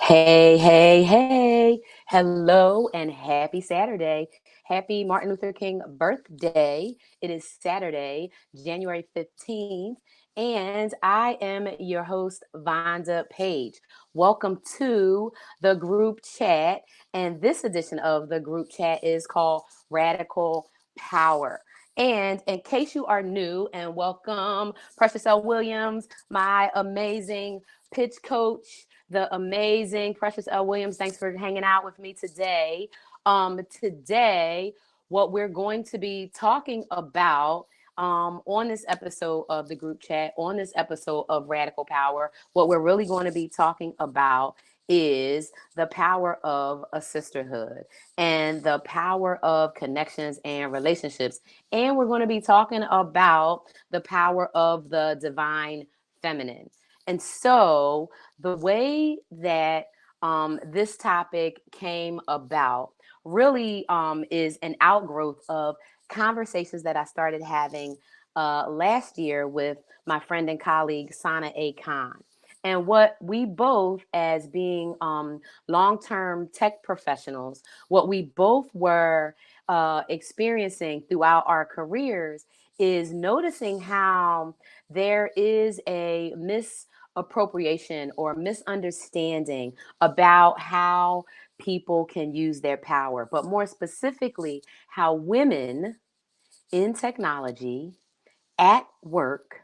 Hey, hey, hey. Hello and happy Saturday. Happy Martin Luther King birthday. It is Saturday, January 15th, and I am your host, Vonda Page. Welcome to the group chat. And this edition of the group chat is called Radical Power. And in case you are new, and welcome, Precious L. Williams, my amazing pitch coach, the amazing Precious L. Williams. Thanks for hanging out with me today. Today, what we're going to be talking about on this episode of the group chat, on this episode of Radical Power, what we're really going to be talking about is the power of a sisterhood and the power of connections and relationships. And we're going to be talking about the power of the divine feminine. And so, the way that this topic came about really is an outgrowth of conversations that I started having last year with my friend and colleague, Sana A. Khan. And what we both, as being long term tech professionals, what we both were experiencing throughout our careers is noticing how there is a misappropriation or misunderstanding about how people can use their power, but more specifically, how women in technology at work,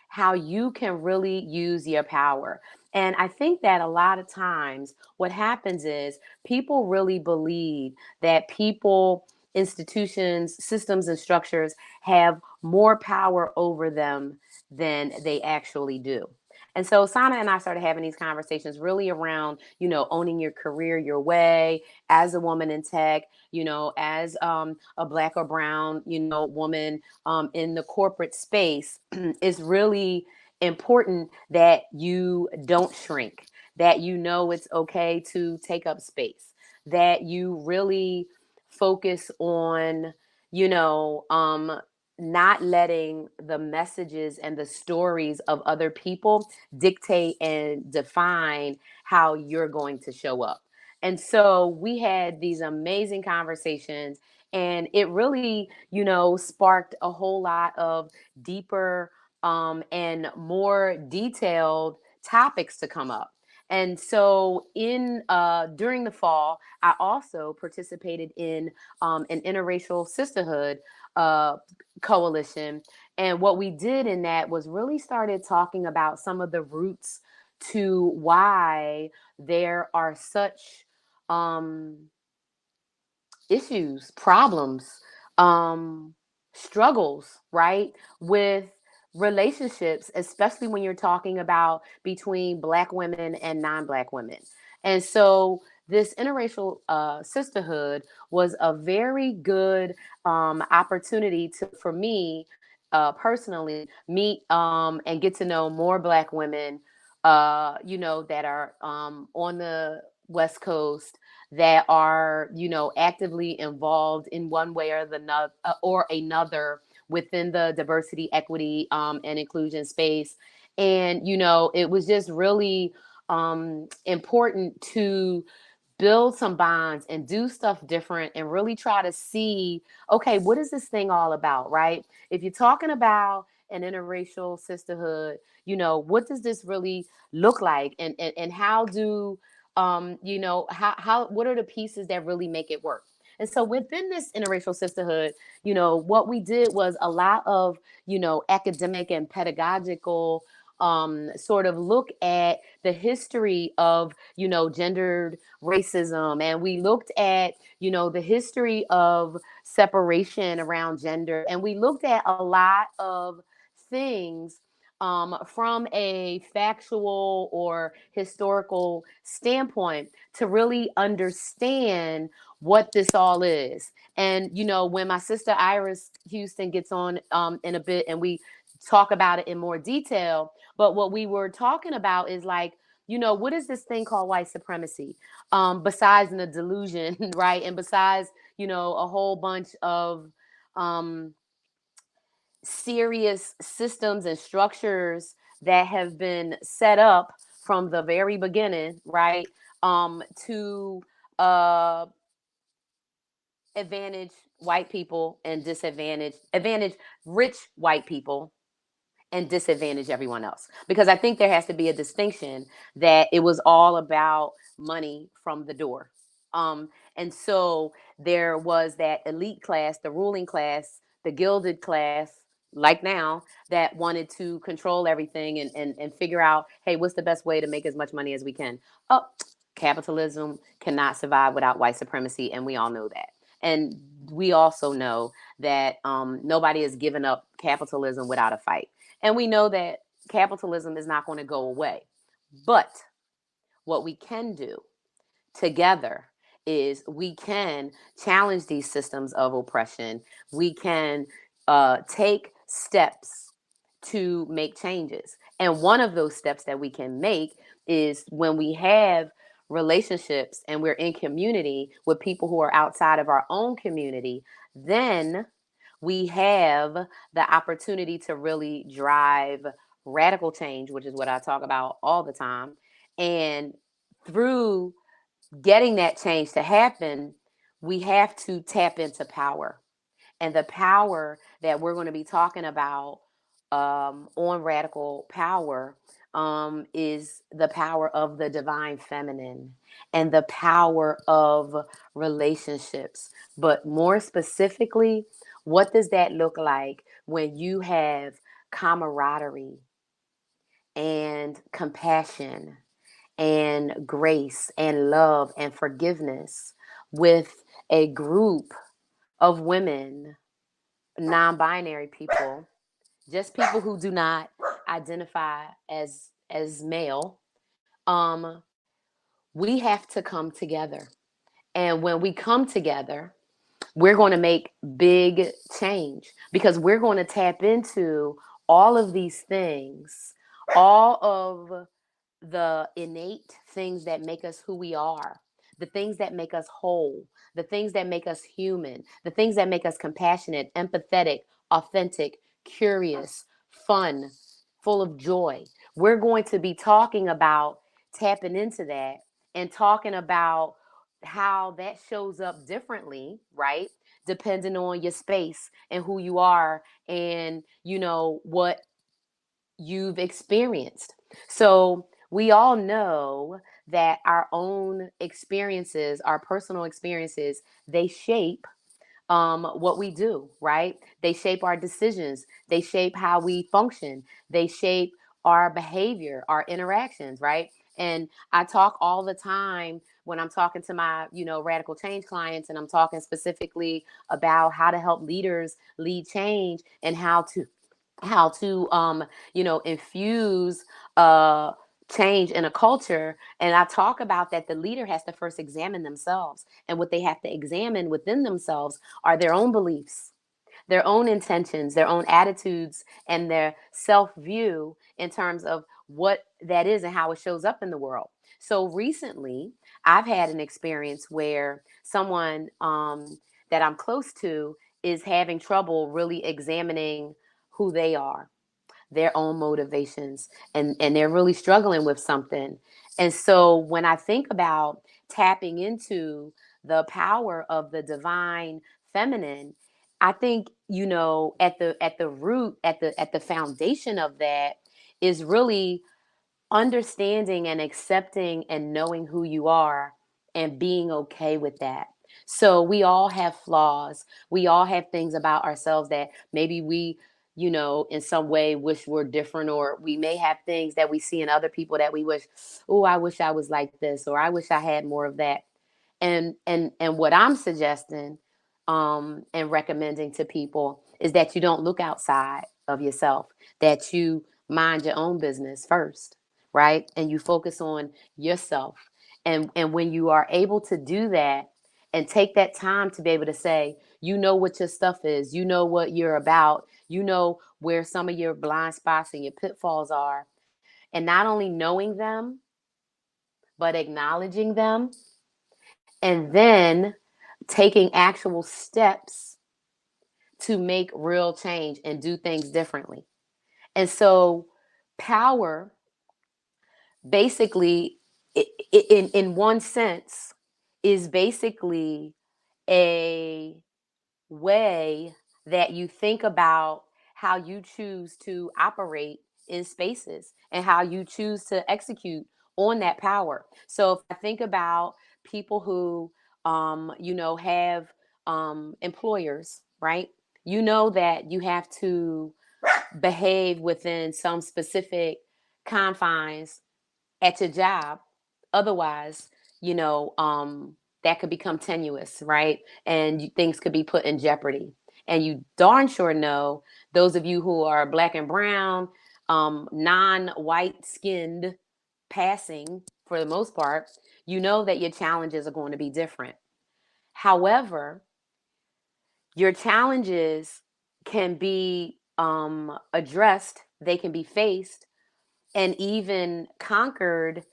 how you can really use your power. And I think that a lot of times what happens is people really believe that people, institutions, systems, and structures have more power over them than they actually do. And so Sana and I started having these conversations really around, owning your career your way as a woman in tech, as a black or brown, woman in the corporate space is really important that you don't shrink, that it's okay to take up space, that you really focus on, you know, um, not letting the messages and the stories of other people dictate and define how you're going to show up. And so we had these amazing conversations, and it really, sparked a whole lot of deeper and more detailed topics to come up. And so, in during the fall, I also participated in an interracial sisterhood uh, coalition. And what we did in that was really started talking about some of the roots to why there are such um, issues, problems, um, struggles, right, with relationships, especially when you're talking about between Black women and non Black women. And so, this interracial sisterhood was a very good opportunity for me personally meet and get to know more Black women, that are on the West Coast, that are actively involved in one way or another within the diversity, equity, and inclusion space. And it was just really important to build some bonds and do stuff different and really try to see, okay, what is this thing all about, right? If you're talking about an interracial sisterhood, what does this really look like? And how do how what are the pieces that really make it work? And so within this interracial sisterhood, what we did was a lot of, academic and pedagogical sort of look at the history of, gendered racism. And we looked at, the history of separation around gender. And we looked at a lot of things from a factual or historical standpoint to really understand what this all is. And, when my sister Iris Houston gets on in a bit and we talk about it in more detail, but what we were talking about is like, what is this thing called white supremacy? Besides the delusion, right? And besides, a whole bunch of um, serious systems and structures that have been set up from the very beginning, right? To uh, advantage white people and advantage rich white people and disadvantage everyone else. Because I think there has to be a distinction that it was all about money from the door. And so there was that elite class, the ruling class, the gilded class, like now, that wanted to control everything and figure out, hey, what's the best way to make as much money as we can? Oh, capitalism cannot survive without white supremacy, and we all know that. And we also know that nobody has given up capitalism without a fight. And we know that capitalism is not going to go away. But what we can do together is we can challenge these systems of oppression. We can take steps to make changes. And one of those steps that we can make is when we have relationships and we're in community with people who are outside of our own community, then we have the opportunity to really drive radical change, which is what I talk about all the time. And through getting that change to happen, we have to tap into power. And the power that we're going to be talking about on Radical Power is the power of the divine feminine and the power of relationships. But more specifically, what does that look like when you have camaraderie and compassion and grace and love and forgiveness with a group of women, non-binary people, just people who do not identify as male. um we have to come together, and when we come together, we're going to make big change because we're going to tap into all of these things, all of the innate things that make us who we are, the things that make us whole, the things that make us human, the things that make us compassionate, empathetic, authentic, curious, fun, full of joy. We're going to be talking about tapping into that and talking about how that shows up differently, right? Depending on your space and who you are and, what you've experienced. So we all know that our own experiences, our personal experiences, they shape what we do, right? They shape our decisions. They shape how we function. They shape our behavior, our interactions, right? And I talk all the time when I'm talking to my, radical change clients, and I'm talking specifically about how to help leaders lead change and how to infuse uh change in a culture. And I talk about that the leader has to first examine themselves, and what they have to examine within themselves are their own beliefs, their own intentions, their own attitudes, and their self view in terms of what that is and how it shows up in the world. So recently, I've had an experience where someone that I'm close to is having trouble really examining who they are, their own motivations, and they're really struggling with something. And so when I think about tapping into the power of the divine feminine, I think, at the root, at the foundation of that is really understanding and accepting and knowing who you are and being okay with that. So we all have flaws. We all have things about ourselves that maybe we, in some way wish were different, or we may have things that we see in other people that we wish, oh, I wish I was like this, or I wish I had more of that. And what I'm suggesting and recommending to people is that you don't look outside of yourself, that you mind your own business first, right? And you focus on yourself. And when you are able to do that and take that time to be able to say, what your stuff is, what you're about, where some of your blind spots and your pitfalls are, and not only knowing them, but acknowledging them, and then taking actual steps to make real change and do things differently. And so power basically, in one sense, is basically a way that you think about how you choose to operate in spaces and how you choose to execute on that power. So if I think about people who, have employers, right? You know that you have to behave within some specific confines at your job. Otherwise, you know, that could become tenuous, right? And things could be put in jeopardy. And you darn sure know, those of you who are black and brown, non-white skinned, passing for the most part, you know that your challenges are going to be different. However, your challenges can be addressed, they can be faced and even conquered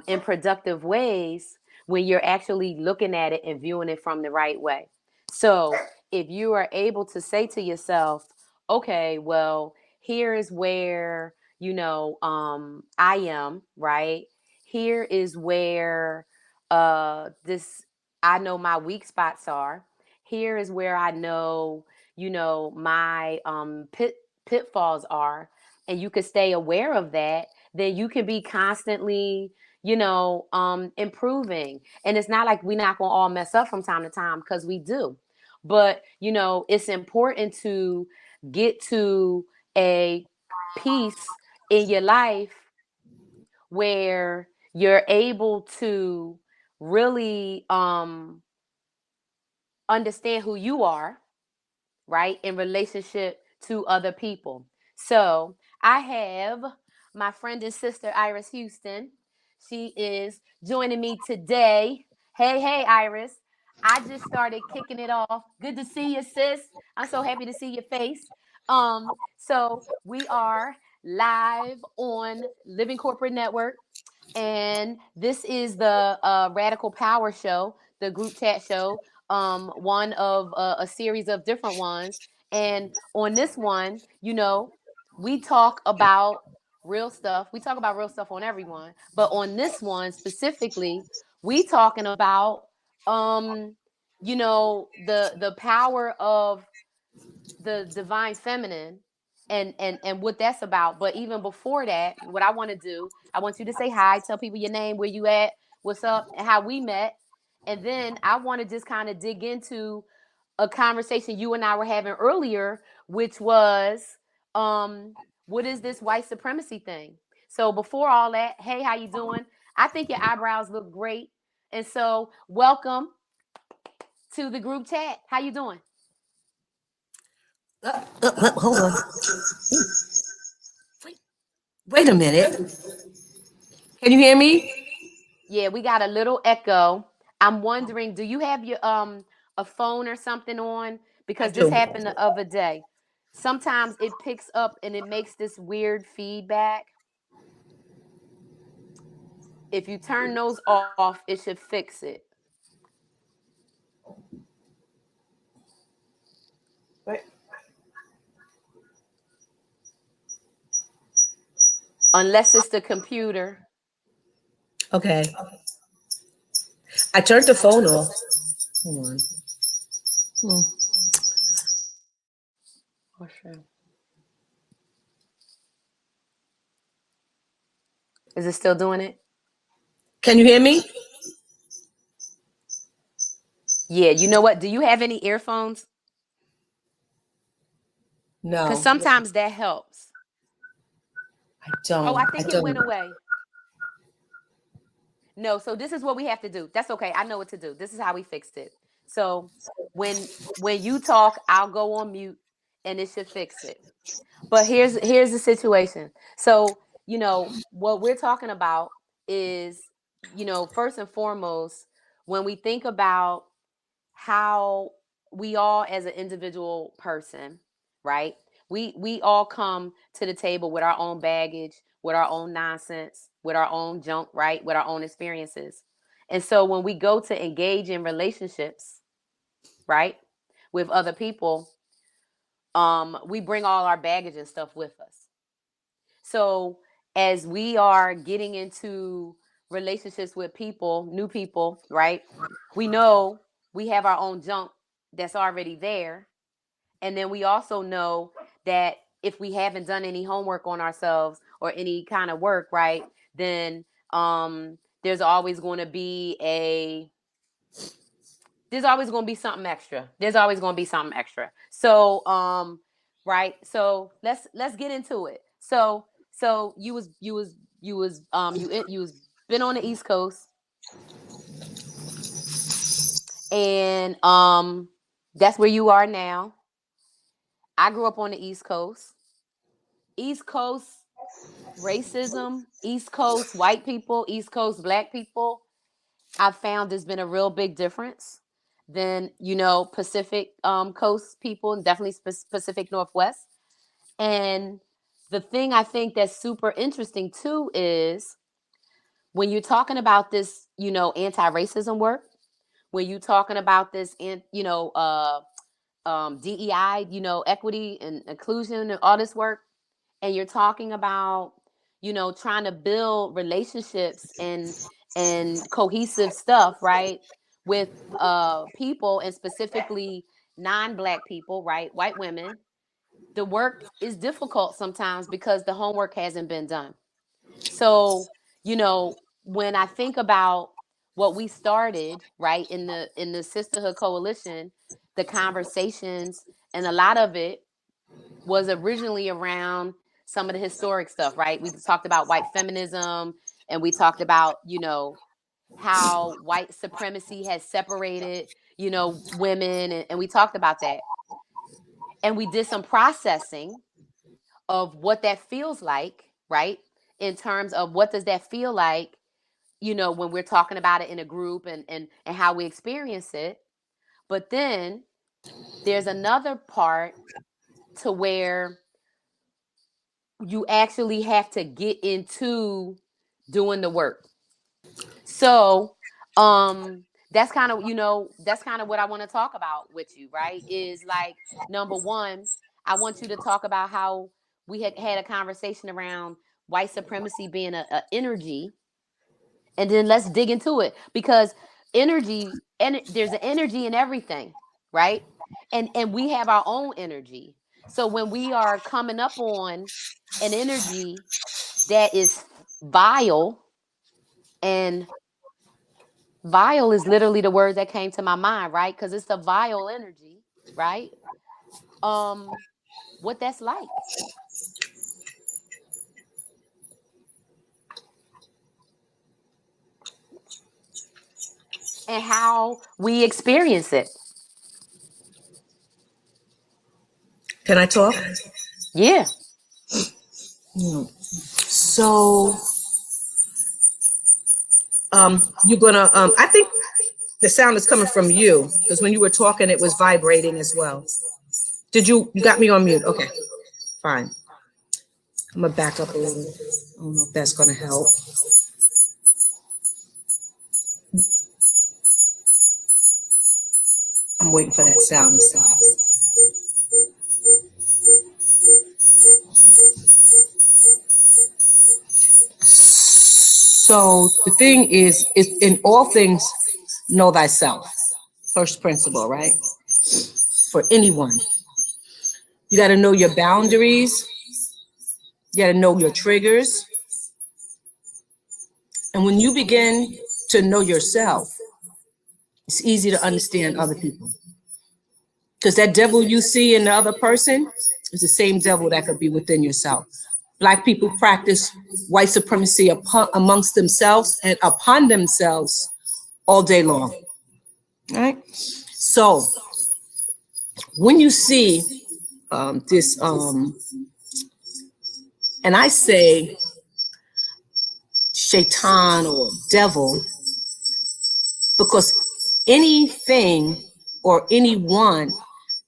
in productive ways when you're actually looking at it and viewing it from the right way. So if you are able to say to yourself, okay, well, here is where, I am, right? Here is where this, I know my weak spots are. Here is where I know, my pitfalls are, and you could stay aware of that, then you can be constantly, improving. And it's not like we're not gonna all mess up from time to time, because we do. But it's important to get to a piece in your life where you're able to really understand who you are, right, in relationship to other people. So I have my friend and sister, Iris Houston. She is joining me today. Hey, hey, Iris. I just started kicking it off. Good to see you, sis. I'm so happy to see your face. So we are live on Living Corporate Network, and this is the Radical Power Show, the group chat show, one of a series of different ones. And on this one, we talk about real stuff. We talk about real stuff on everyone, but on this one specifically, we talking about the power of the divine feminine, and what that's about. But even before that, what I want to do, I want you to say hi, tell people your name, where you at, what's up, and how we met. And then I want to just kind of dig into a conversation you and I were having earlier, which was, what is this white supremacy thing? So before all that, hey, how you doing? I think your eyebrows look great. And so welcome to the group chat. How you doing? Hold on. Wait, wait a minute. Can you hear me? Yeah, we got a little echo. I'm wondering, do you have your a phone or something on? I Because this do. happened the other day. Sometimes it picks up and it makes this weird feedback. If you turn those off, it should fix it. Wait. Unless it's the computer. Okay. I turned the phone off. Hold on. Hmm. For sure. Is it still doing it? Can you hear me? Yeah, you know what? Do you have any earphones? Because No, sometimes that helps. I Oh, don't. I I think it don't. went away. No, so this is what we have to do. That's okay. I know what to do. This is how we fixed it. So when you talk, I'll go on mute and it should fix it. But here's the situation. So, what we're talking about is, first and foremost, when we think about how we all as an individual person, right? We all come to the table with our own baggage, with our own nonsense, with our own junk, right? With our own experiences. And so when we go to engage in relationships, right, with other people, we bring all our baggage and stuff with us. So as we are getting into relationships with people, new people, right? We know we have our own junk that's already there. And then we also know that if we haven't done any homework on ourselves or any kind of work, right, then there's always going to be a there's always going to be something extra. There's always going to be something extra. So right? So let's get into it. So you was been on the East Coast, and that's where you are now. I grew up on the East Coast. East Coast racism, East Coast white people, East Coast black people, I've found there's been a real big difference than, Pacific Coast people, and definitely Pacific Northwest. And the thing I think that's super interesting too is when you're talking about this, anti-racism work, when you're talking about this, and DEI, equity and inclusion and all this work, and you're talking about, trying to build relationships and cohesive stuff, right, with people, and specifically non-black people, right, white women, the work is difficult sometimes because the homework hasn't been done. So, when I think about what we started, right, in the Sisterhood Coalition, the conversations, and a lot of it was originally around some of the historic stuff, right? We talked about white feminism, and we talked about, how white supremacy has separated, women, and we talked about that. And we did some processing of what that feels like, right? In terms of what does that feel like, when we're talking about it in a group, and how we experience it. But then there's another part to where you actually have to get into doing the work. So, that's kind of what I want to talk about with you, right? Is like, number one, I want you to talk about how we had a conversation around white supremacy being a energy, and then let's dig into it, because energy, and there's an energy in everything, right? And we have our own energy. So when we are coming up on an energy that is vile, and vile is literally the word that came to my mind, right? Because it's a vile energy, right? um what that's like, and how we experience it. Can I talk? Yeah. So, you're gonna. I think the sound is coming from you because when you were talking, it was vibrating as well. Did you? You got me on mute? Okay, fine. I'm gonna back up a little. I don't know if that's gonna help. I'm waiting for that sound to stop. So the thing is in all things, know thyself. First principle, right? For anyone, you got to know your boundaries. You got to know your triggers. And when you begin to know yourself, it's easy to understand other people. Because that devil you see in the other person is the same devil that could be within yourself. Black people practice white supremacy amongst themselves and upon themselves all day long. All right. So when you see this, and I say shaitan or devil, because anything or anyone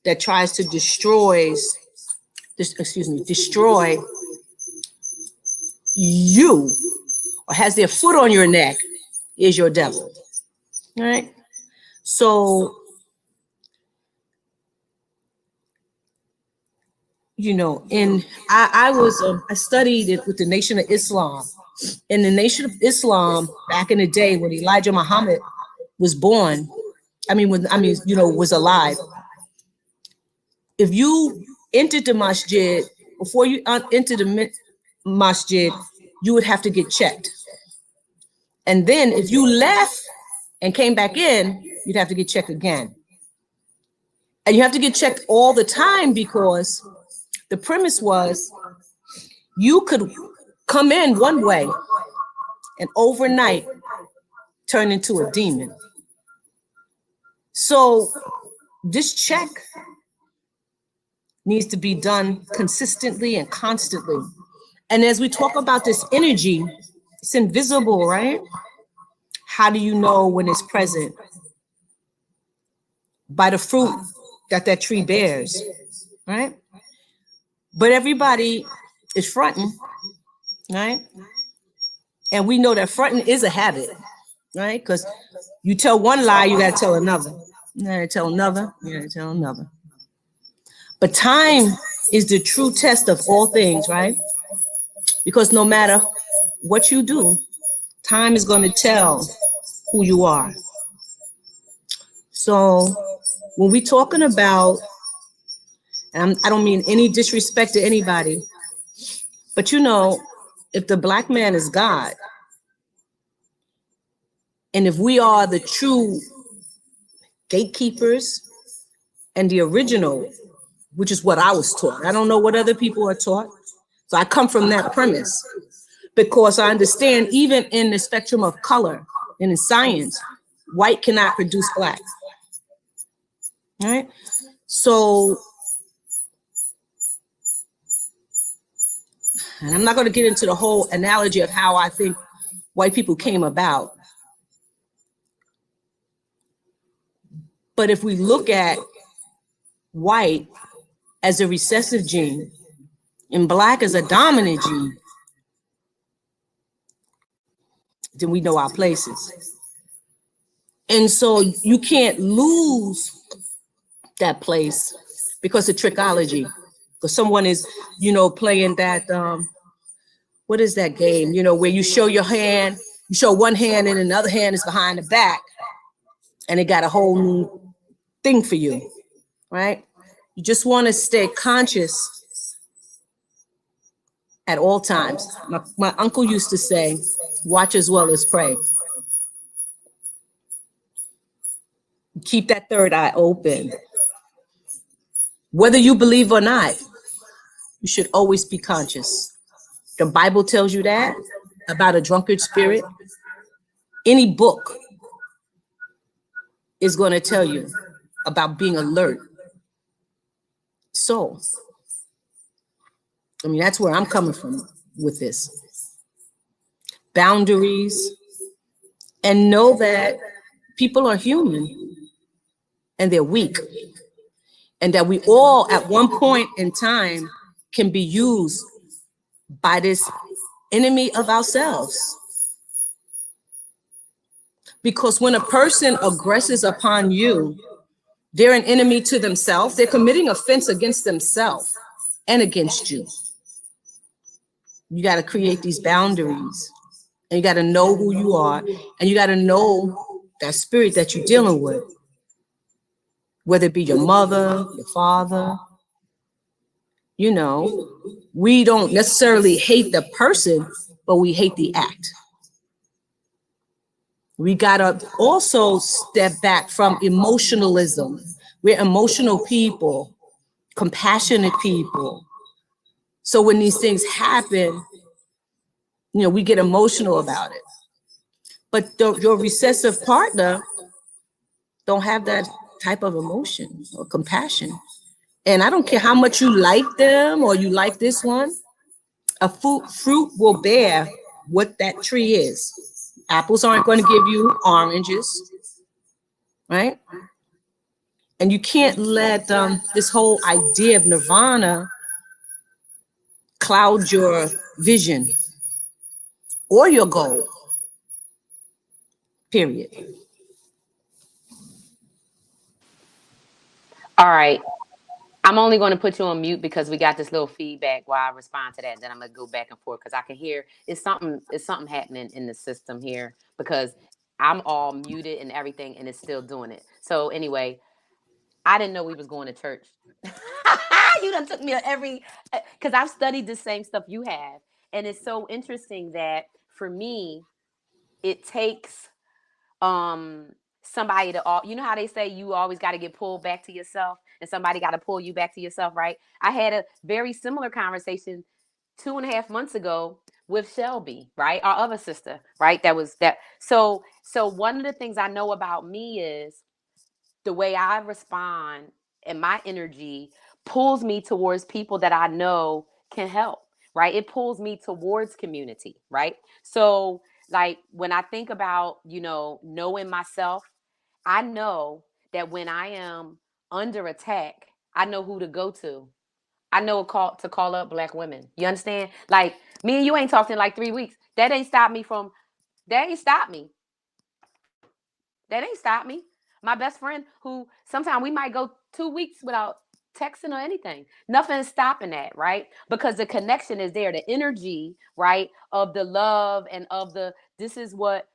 that tries to destroy you or has their foot on your neck is your devil. All right. So and I studied it with the Nation of Islam. In the Nation of Islam, back in the day when Elijah Muhammad was born, was alive. If you entered the masjid, before you entered the masjid, you would have to get checked. And then if you left and came back in, you'd have to get checked again. And you have to get checked all the time because the premise was you could come in one way and overnight turn into a demon. So this check needs to be done consistently and constantly. And as we talk about this energy, it's invisible, right? How do you know when it's present? By the fruit that tree bears, right? But everybody is fronting, right? And we know that fronting is a habit, right? Because you tell one lie, you gotta tell another. You gotta tell another, you gotta tell another. But time is the true test of all things, right? Because no matter what you do, time is gonna tell who you are. So when we're talking about, and I don't mean any disrespect to anybody, but if the black man is God, and if we are the true gatekeepers and the original, which is what I was taught. I don't know what other people are taught. So I come from that premise because I understand even in the spectrum of color and in science, white cannot produce black. Right? So, and I'm not going to get into the whole analogy of how I think white people came about. But if we look at white as a recessive gene and black as a dominant gene, then we know our places. And so you can't lose that place because of trickology. Because someone is, playing that, what is that game, where you show your hand, you show one hand and another hand is behind the back, and it got a whole new thing for you, right? You just want to stay conscious at all times. My uncle used to say, watch as well as pray. Keep that third eye open. Whether you believe or not, you should always be conscious. The Bible tells you that about a drunkard spirit. Any book is going to tell you about being alert. So, that's where I'm coming from with this. Boundaries, and know that people are human and they're weak. And that we all, at one point in time, can be used by this enemy of ourselves. Because when a person aggresses upon you, they're an enemy to themselves. They're committing offense against themselves and against you. You got to create these boundaries, and you got to know who you are, and you got to know that spirit that you're dealing with, whether it be your mother, your father. We don't necessarily hate the person, but we hate the act. We got to also step back from emotionalism. We're emotional people, compassionate people. So when these things happen, we get emotional about it. But your recessive partner don't have that type of emotion or compassion. And I don't care how much you like them or you like this one, a fruit will bear what that tree is. Apples aren't going to give you oranges, right? And you can't let this whole idea of nirvana cloud your vision or your goal, period. All right. I'm only going to put you on mute because we got this little feedback while I respond to that. Then I'm going to go back and forth because I can hear it's something happening in the system here because I'm all muted and everything and it's still doing it. So anyway, I didn't know we was going to church. You done took me to every because I've studied the same stuff you have, and it's so interesting that for me it takes um somebody to all you know how they say you always got to get pulled back to yourself and somebody got to pull you back to yourself, right? I had a very similar conversation 2.5 months ago with Shelby, right, our other sister, right? That was that. So one of the things I know about me is the way I respond and my energy pulls me towards people that I know can help, right? It pulls me towards community, right? So, like, when I think about, knowing myself, I know that when I am under attack, I know who to go to. I know to call up black women. You understand? Like, me and you ain't talked in like 3 weeks. That ain't stopped me. That ain't stopped me. My best friend, who sometimes we might go 2 weeks without texting or anything. Nothing is stopping that, right? Because the connection is there, the energy, right, of the love and of the this is what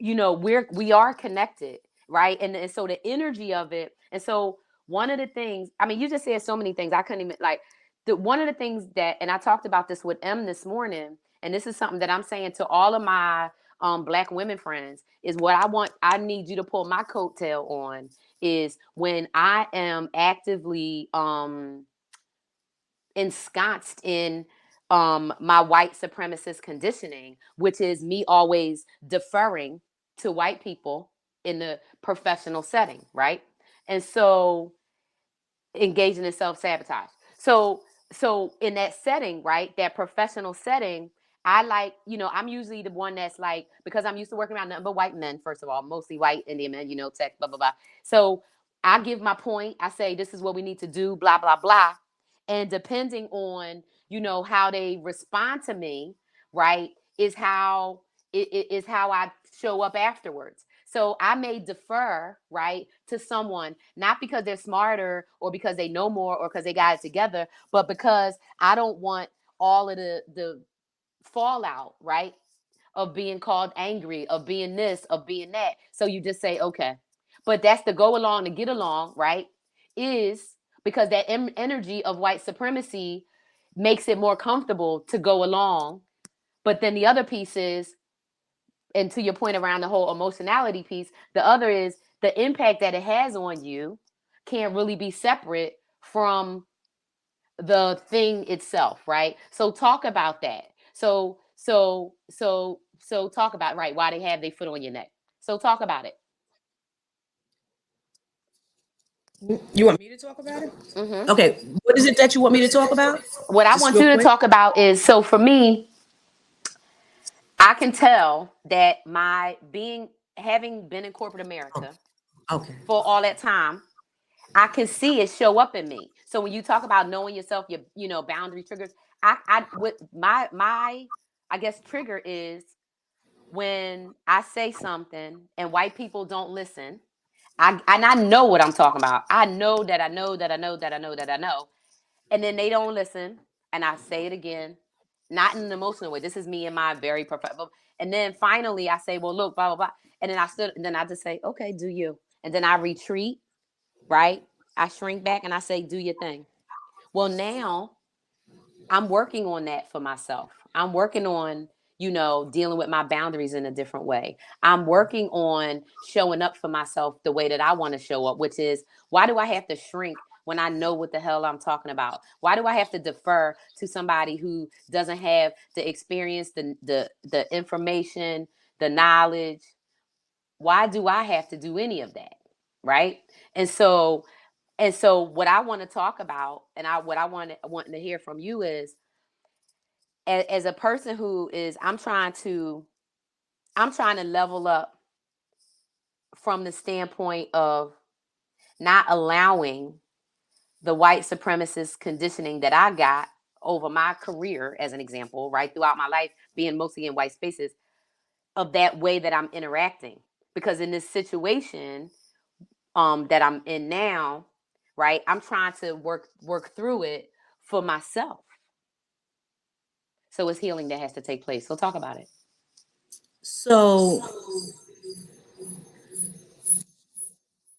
we are connected, right? And so the energy of it, and so one of the things, I mean, you just said so many things. I couldn't even like one of the things that, and I talked about this with M this morning, and this is something that I'm saying to all of my black women friends is what I need you to pull my coattail on is when I am actively ensconced in my white supremacist conditioning, which is me always deferring to white people in the professional setting, right? And so engaging in self-sabotage. So in that setting, right, that professional setting, I like, I'm usually the one that's like, because I'm used to working around nothing but white men, first of all, mostly white Indian men, tech, blah, blah, blah. So I give my point. I say, this is what we need to do, blah, blah, blah. And depending on, how they respond to me, right, is how it is how I show up afterwards. So I may defer, right, to someone, not because they're smarter or because they know more or because they got it together, but because I don't want all of the fallout, right, of being called angry, of being this, of being that. So you just say, okay. But that's the go along to get along, right? Is because that energy of white supremacy makes it more comfortable to go along. But then the other piece is, and to your point around the whole emotionality piece, the other is the impact that it has on you can't really be separate from the thing itself, right? So talk about that. So talk about, right, why they have their foot on your neck. So talk about it. You want me to talk about it? Hmm. Okay. What is it that you want me to talk about? What I Just want real you to quick. talk about is, so for me, I can tell that my being having been in corporate Oh, America okay. for all that time, I can see it show up in me. So when you talk about knowing yourself, your boundary triggers, I what my I guess trigger is when I say something and white people don't listen. I know what I'm talking about. I know that I know that I know that I know that I know, and then they don't listen, and I say it again, not in an emotional way. This is me in my very professional. And then finally, I say, "Well, look, blah blah blah," and then and then I just say, "Okay, do you?" And then I retreat, right? I shrink back and I say, do your thing. Well, now I'm working on that for myself. I'm working on, dealing with my boundaries in a different way. I'm working on showing up for myself the way that I want to show up, which is, why do I have to shrink when I know what the hell I'm talking about? Why do I have to defer to somebody who doesn't have the experience, the information, the knowledge? Why do I have to do any of that? Right? And so what I want to talk about, and what I wanting to hear from you is, as a person who is, I'm trying to level up from the standpoint of not allowing the white supremacist conditioning that I got over my career, as an example, right, throughout my life, being mostly in white spaces, of that way that I'm interacting. Because in this situation that I'm in now, right? I'm trying to work through it for myself. So it's healing that has to take place. So talk about it. So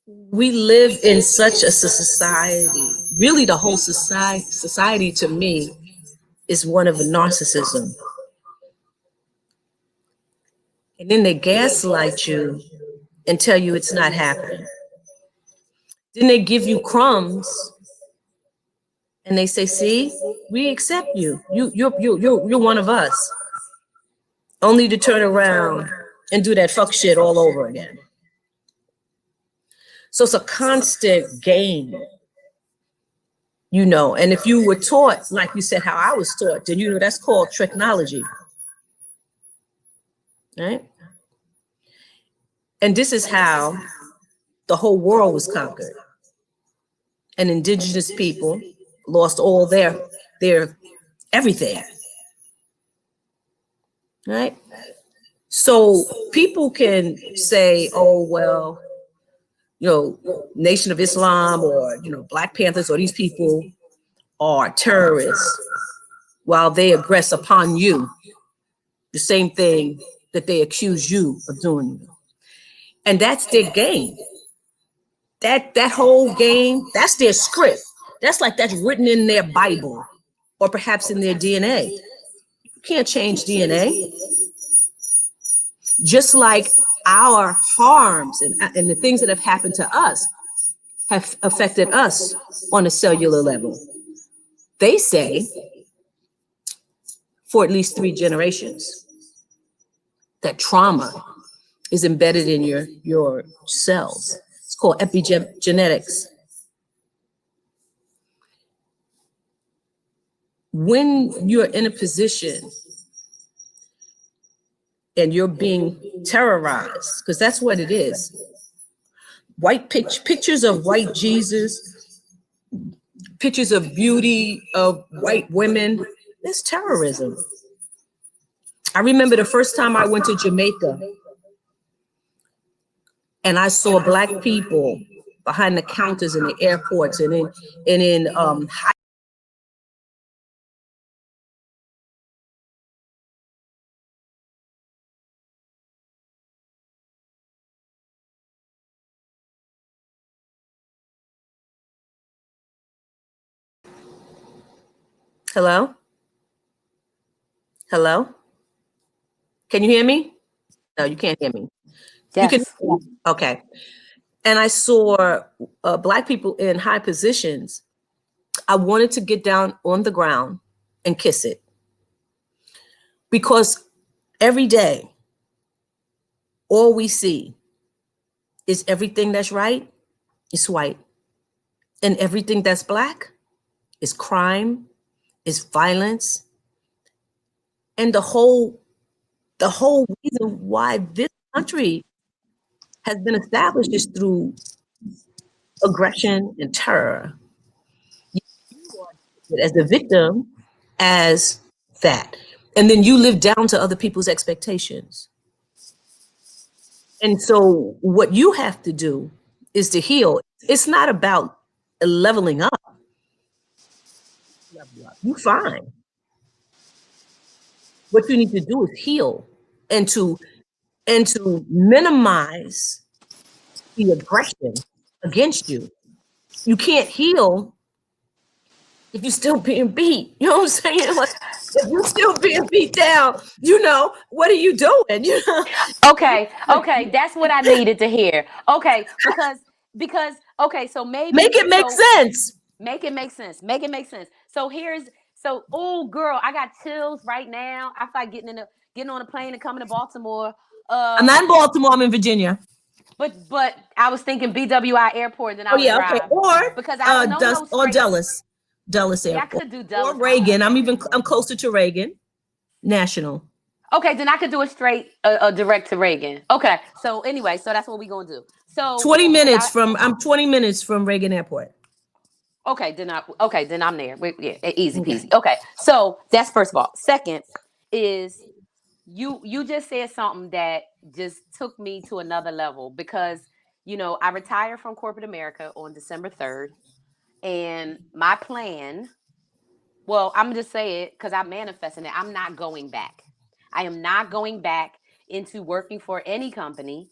we live in such a society. Really, the whole society to me is one of narcissism. And then they gaslight you and tell you it's not happening. Then they give you crumbs and they say, "See, we accept you. You're one of us." Only to turn around and do that fuck shit all over again. So it's a constant game, And if you were taught, like you said, how I was taught, then that's called technology, right? And this is how the whole world was conquered. And indigenous people lost all their everything, right? So people can say, oh, well, Nation of Islam or, Black Panthers or these people are terrorists while they aggress upon you, the same thing that they accuse you of doing. And that's their game. That whole game, that's their script. That's written in their Bible or perhaps in their DNA. You can't change DNA. Just like our harms and the things that have happened to us have affected us on a cellular level. They say for at least 3 generations that trauma is embedded in your cells. It's called epigenetics. When you're in a position and you're being terrorized, because that's what it is. Pictures of white Jesus, pictures of beauty of white women, that's terrorism. I remember the first time I went to Jamaica and I saw Black people behind the counters in the airports and in hello? Hello? Can you hear me? No, you can't hear me. You can, Yes. okay. And I saw Black people in high positions. I wanted to get down on the ground and kiss it because every day, all we see is everything that's right is white, and everything that's Black is crime, is violence, and the whole reason why this country has been established is through aggression and terror. You are as the victim as that. And then you live down to other people's expectations. And so what you have to do is to heal. It's not about leveling up. You fine. What you need to do is heal and to minimize the aggression against you. You can't heal if you're still being beat. You know what I'm saying? Like if you're still being beat down, what are you doing? Okay. Okay. That's what I needed to hear. Okay. Because okay. So Make maybe it make so sense. make it make sense. Make it make sense. So oh girl, I got chills right now. I feel like getting on a plane and coming to Baltimore. I'm not in Baltimore, I'm in Virginia. But I was thinking BWI airport, then I Oh would yeah, okay. drive Or because I don't know no straight. Dulles Yeah, I Airport. could do Or Dulles. Reagan. I'm closer to Reagan National. Okay, then I could do it straight, direct to Reagan. Okay, so anyway, so that's what we gonna do. So, 20 cause minutes I from I'm 20 minutes from Reagan Airport. okay, then I'm there. Yeah, easy Okay. peasy. Okay, so that's first of all. Second is you just said something that just took me to another level because I retired from corporate America on December 3rd. And my plan, well, I'm just say it because I'm manifesting it. I'm not going back. I am not going back into working for any company.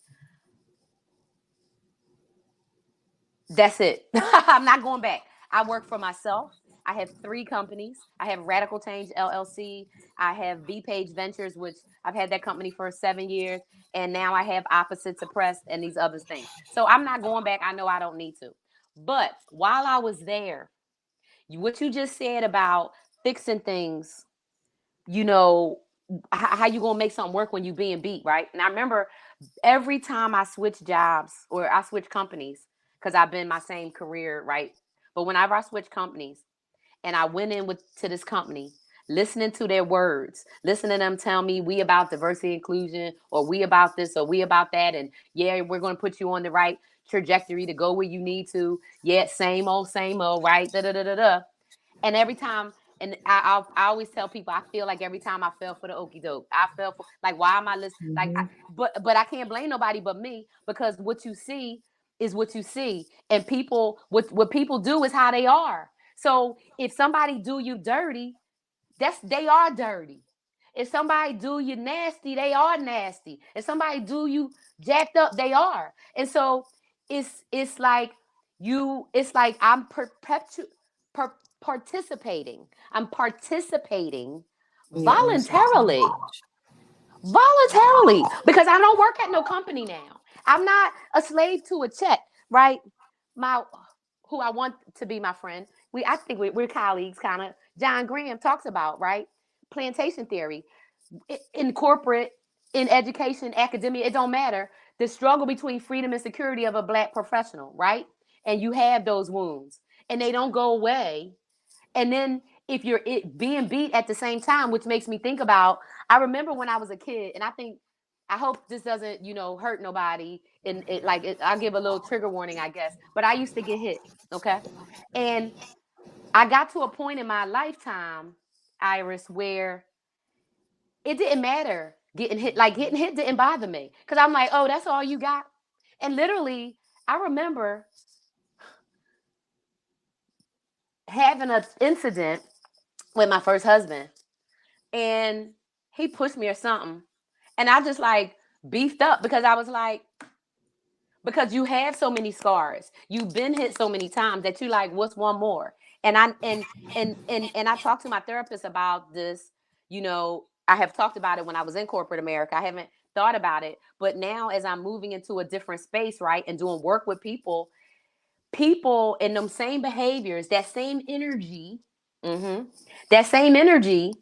That's it. I'm not going back. I work for myself. I have three companies. I have Radical Change LLC. I have B Page Ventures, which I've had that company for 7 years. And now I have Opposites Oppressed and these other things. So I'm not going back. I know I don't need to. But while I was there, what you just said about fixing things, you know, how you gonna make something work when you being beat, right? And I remember every time I switch jobs or I switch companies, because I've been my same career, right? But whenever I switch companies and I went in with to this company, listening to their words, listening to them tell me we about diversity inclusion, or we about this, or we about that, and yeah, we're gonna put you on the right trajectory to go where you need to. Yeah, same old, right? Da da da da da. And every time, and I always tell people, I feel like every time I fell for the okey doke, I fell for, like, why am I listening? Like, Mm-hmm. but I can't blame nobody but me, because what you see is what you see, and people, what people do is how they are. So if somebody do you dirty, that's, they are dirty. If somebody do you nasty, they are nasty. If somebody do you jacked up, they are. And so it's like it's like I'm per, participating. I'm participating In your own voluntarily. sabotage. Voluntarily, because I don't work at no company now. I'm not a slave to a check, right? My who I want to be my friend. I think we're colleagues, kind of. John Graham talks about, right, plantation theory in corporate, in education, academia. It don't matter. The struggle between freedom and security of a black professional, right? And you have those wounds, and they don't go away. And then if you're being beat at the same time, which makes me think about, I remember when I was a kid, and I think, I hope this doesn't, hurt nobody. And I'll give a little trigger warning, I guess. But I used to get hit, okay? And I got to a point in my lifetime, Iris, where it didn't matter getting hit. Like, getting hit didn't bother me, because I'm like, oh, that's all you got. And literally, I remember having an incident with my first husband, and he pushed me or something, and I just like beefed up, because I was like, because you have so many scars, you've been hit so many times, that you like, what's one more? And I talked to my therapist about this. I have talked about it when I was in corporate America. I haven't thought about it, but now, as I'm moving into a different space, right, and doing work with people in them same behaviors, that same energy, hmm that same energy,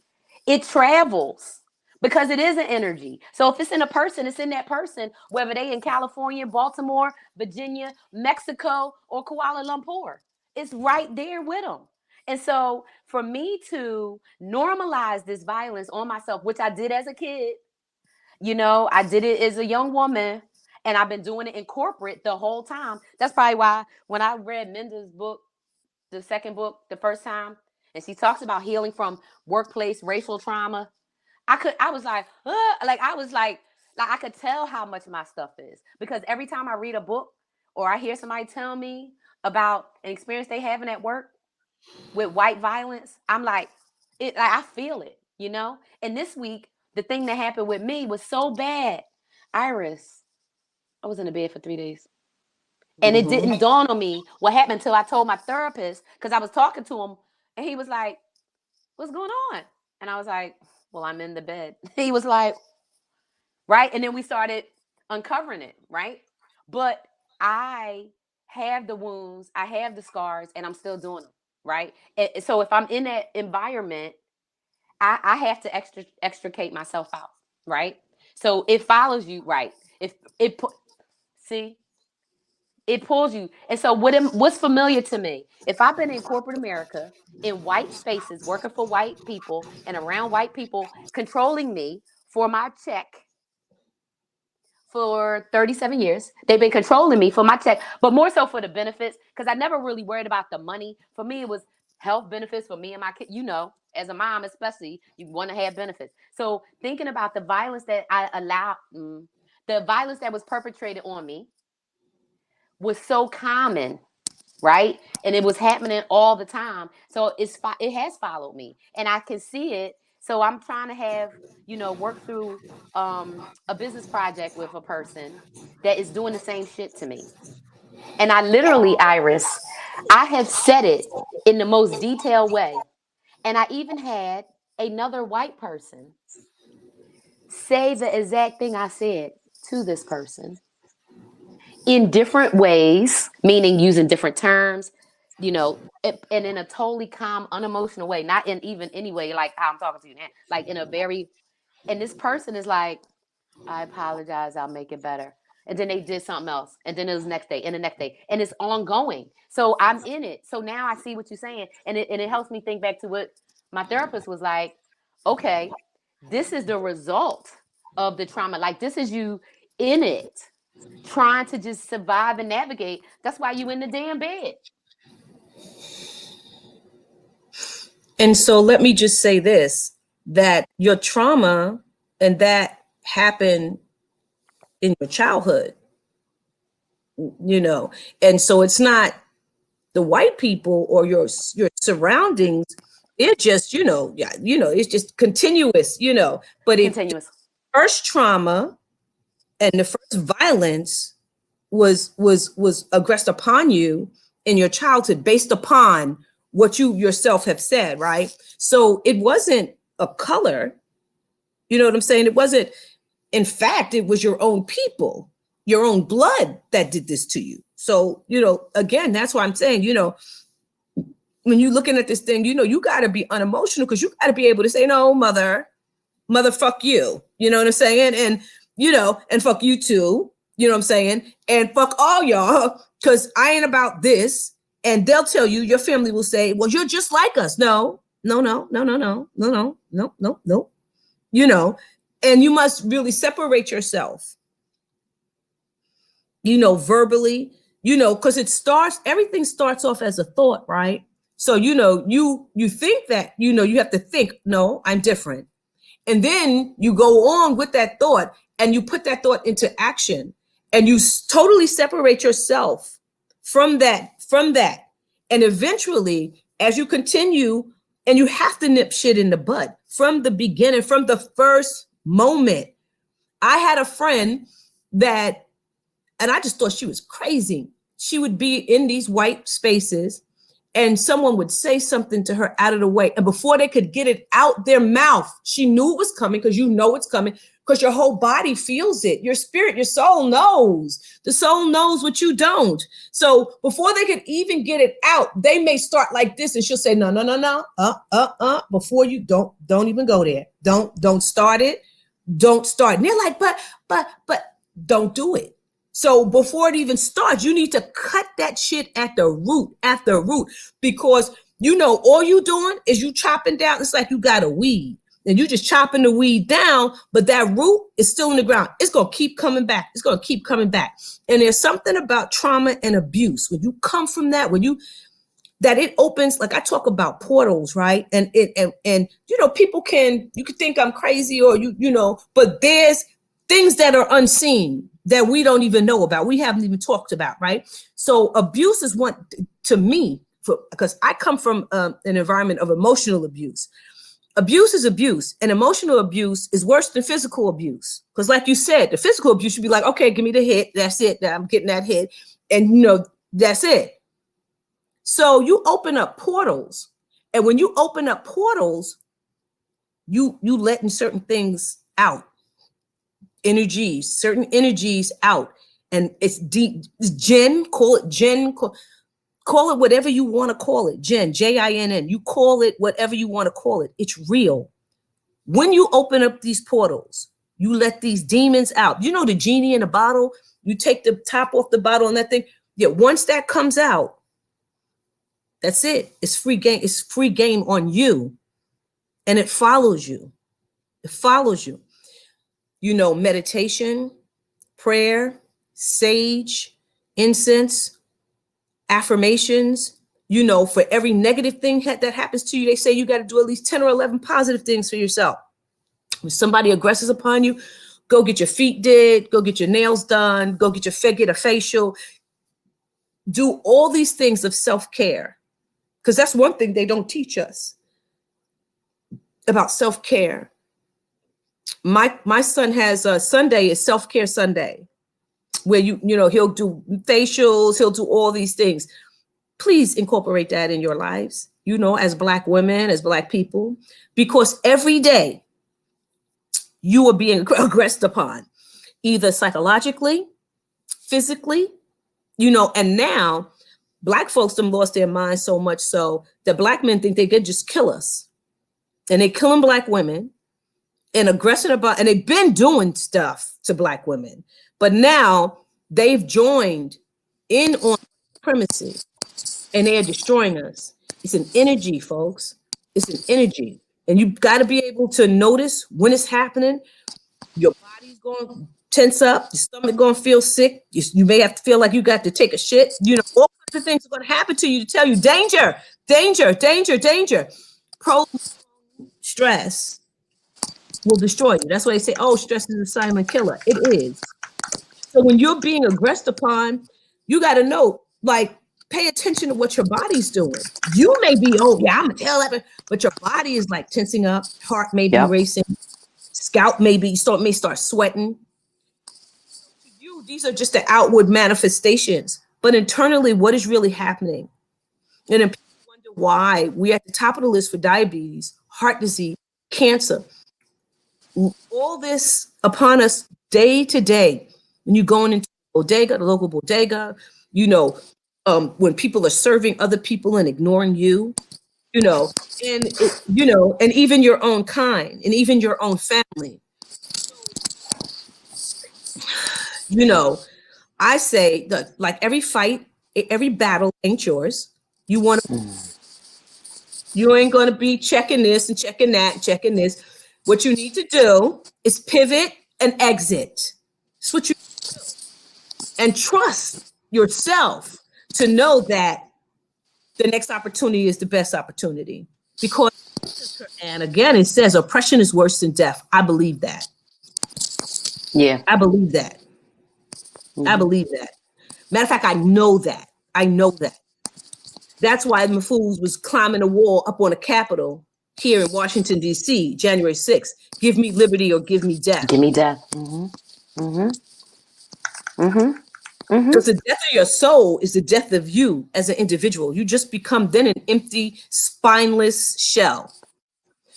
it travels, because it is an energy. So if it's in a person, it's in that person, whether they in California, Baltimore, Virginia, Mexico, or Kuala Lumpur. It's right there with them. And so for me to normalize this violence on myself, which I did as a kid, I did it as a young woman, and I've been doing it in corporate the whole time. That's probably why when I read Minda's book, the second book, the first time, and she talks about healing from workplace racial trauma, I was like, like I was like I could tell how much my stuff is, because every time I read a book or I hear somebody tell me about an experience they having at work with white violence, I'm like, I feel it. And this week, the thing that happened with me was so bad. Iris, I was in the bed for 3 days. And it Mm-hmm. didn't dawn on me what happened until I told my therapist, because I was talking to him, and he was like, what's going on? And I was like, well, I'm in the bed. He was like, right. And then we started uncovering it, right? But I have the wounds, I have the scars, and I'm still doing them, right? And so if I'm in that environment, I have to extricate myself out, right? So it follows you, right? If it see, it pulls you. And so what's familiar to me? If I've been in corporate America, in white spaces, working for white people and around white people controlling me for my check for 37 years. They've been controlling me for my check, but more so for the benefits, because I never really worried about the money. For me, it was health benefits for me and my kid. As a mom, especially, you want to have benefits. So thinking about the violence that I allowed, the violence that was perpetrated on me was so common. right? And it was happening all the time. So it has followed me, and I can see it. So I'm trying to have, work through a business project with a person that is doing the same shit to me. And I literally, Iris, I have said it in the most detailed way. And I even had another white person say the exact thing I said to this person in different ways, meaning using different terms, and in a totally calm, unemotional way, not in even any way like how I'm talking to you now, like in a very, and this person is like, I apologize, I'll make it better. And then they did something else. And then it was the next day and the next day. And it's ongoing. So I'm in it. So now I see what you're saying. And it helps me think back to what my therapist was like, okay, this is the result of the trauma. Like this is you in it, trying to just survive and navigate. That's why you in the damn bed. And so let me just say this, that your trauma and that happened in your childhood, you know. And so it's not the white people or your surroundings. It's just, yeah, it's just continuous, but it Continuous. first trauma and the first violence was aggressed upon you in your childhood based upon what you yourself have said, right? So it wasn't a color, you know what I'm saying? It wasn't, in fact, it was your own people, your own blood that did this to you. So, again, that's why I'm saying, when you're looking at this thing, you got to be unemotional, because you got to be able to say, no, mother, fuck you. You know what I'm saying? And, and fuck you too. You know what I'm saying? And fuck all y'all, because I ain't about this. And they'll tell you, your family will say, well, you're just like us. No, no, no, no, no, no, no, no, no, no, no. And you must really separate yourself, verbally, because everything starts off as a thought, right? So, you think that, you have to think, no, I'm different. And then you go on with that thought and you put that thought into action, and you totally separate yourself from that. And eventually, as you continue, and you have to nip shit in the bud from the beginning, from the first moment. I had a friend that, and I just thought she was crazy. She would be in these white spaces and someone would say something to her out of the way. And before they could get it out their mouth, she knew it was coming, because it's coming, because your whole body feels it. Your spirit, your soul knows. The soul knows what you don't. So before they could even get it out, they may start like this, and she'll say, no, no, no, no, before you don't even go there. Don't start it. Don't start. And they're like, but don't do it. So before it even starts, you need to cut that shit at the root, because all you doing is you chopping down. It's like you got a weed and you just chopping the weed down, but that root is still in the ground. It's going to keep coming back. It's going to keep coming back. And there's something about trauma and abuse. When you come from that, that it opens, like I talk about portals, right? And people you could think I'm crazy, or but there's things that are unseen that we don't even know about. We haven't even talked about, right? So abuse is one, to me, because I come from an environment of emotional abuse. Abuse is abuse, and emotional abuse is worse than physical abuse. Because like you said, the physical abuse should be like, okay, give me the hit. That's it. I'm getting that hit. And that's it. So you open up portals. And when you open up portals, you letting certain things out. Certain energies out. And it's deep. Jinn, call it Jinn, call it whatever you want to call it. Jinn, Jinn. You call it whatever you want to call it. It's real. When you open up these portals, you let these demons out. The genie in a bottle, you take the top off the bottle and that thing. Yeah, once that comes out, that's it. It's free game. It's free game on you. And it follows you. It follows you. Meditation, prayer, sage, incense, affirmations. For every negative thing that happens to you, they say you got to do at least 10 or 11 positive things for yourself. When somebody aggresses upon you, go get your feet did, go get your nails done, go get a facial. do all these things of self-care, because that's one thing they don't teach us about self-care. My son has a Sunday is self-care Sunday, where he'll do facials, he'll do all these things. Please incorporate that in your lives, as Black women, as Black people, because every day you are being aggressed upon, either psychologically, physically, and now Black folks have lost their minds so much so that Black men think they could just kill us. And they killing Black women and aggressing about, and they've been doing stuff to Black women, but now they've joined in on supremacy and they are destroying us. It's an energy, folks. It's an energy. And you've got to be able to notice when it's happening. Your body's going to tense up, your stomach going to feel sick. You may have to feel like you got to take a shit. All kinds of things are going to happen to you to tell you danger, danger, danger, danger. Prolonged stress will destroy you. That's why they say, oh, stress is a silent killer. It is. So when you're being aggressed upon, you got to know, like, pay attention to what your body's doing. You may be, oh, yeah, I'm going to tell that, but your body is like tensing up, heart may be racing, scalp may start sweating. To you, these are just the outward manifestations, but internally, what is really happening? And then people wonder why we're at the top of the list for diabetes, heart disease, cancer. All this upon us day to day. When you're going into bodega, the local bodega, when people are serving other people and ignoring you, and even your own kind and even your own family. I say that, like, every fight, every battle ain't yours. You ain't going to be checking this and checking that and checking this. What you need to do is pivot and exit. That's what you do. And trust yourself to know that the next opportunity is the best opportunity. Because, and again, it says oppression is worse than death. I believe that. Yeah. I believe that. Mm-hmm. I believe that. Matter of fact, I know that. I know that. That's why Mahfouz was climbing a wall up on a Capitol here in Washington, D.C., January 6th. Give me liberty or give me death. Give me death. Mm-hmm. Mm-hmm. Mm-hmm. Mm-hmm. Because the death of your soul is the death of you as an individual. You just become then an empty, spineless shell.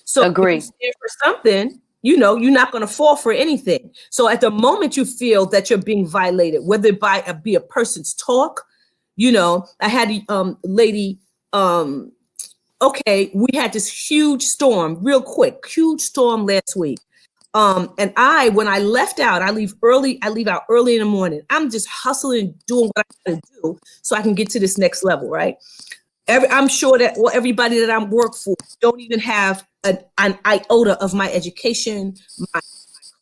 So Agree. if you stand for something, you're not going to fall for anything. So at the moment you feel that you're being violated, whether it be a person's talk, I had a lady, okay, we had this huge storm, real quick, huge storm last week. And when I left out, I leave out early in the morning. I'm just hustling, doing what I gotta do so I can get to this next level, right? I'm sure that everybody that I'm work for don't even have an iota of my education, my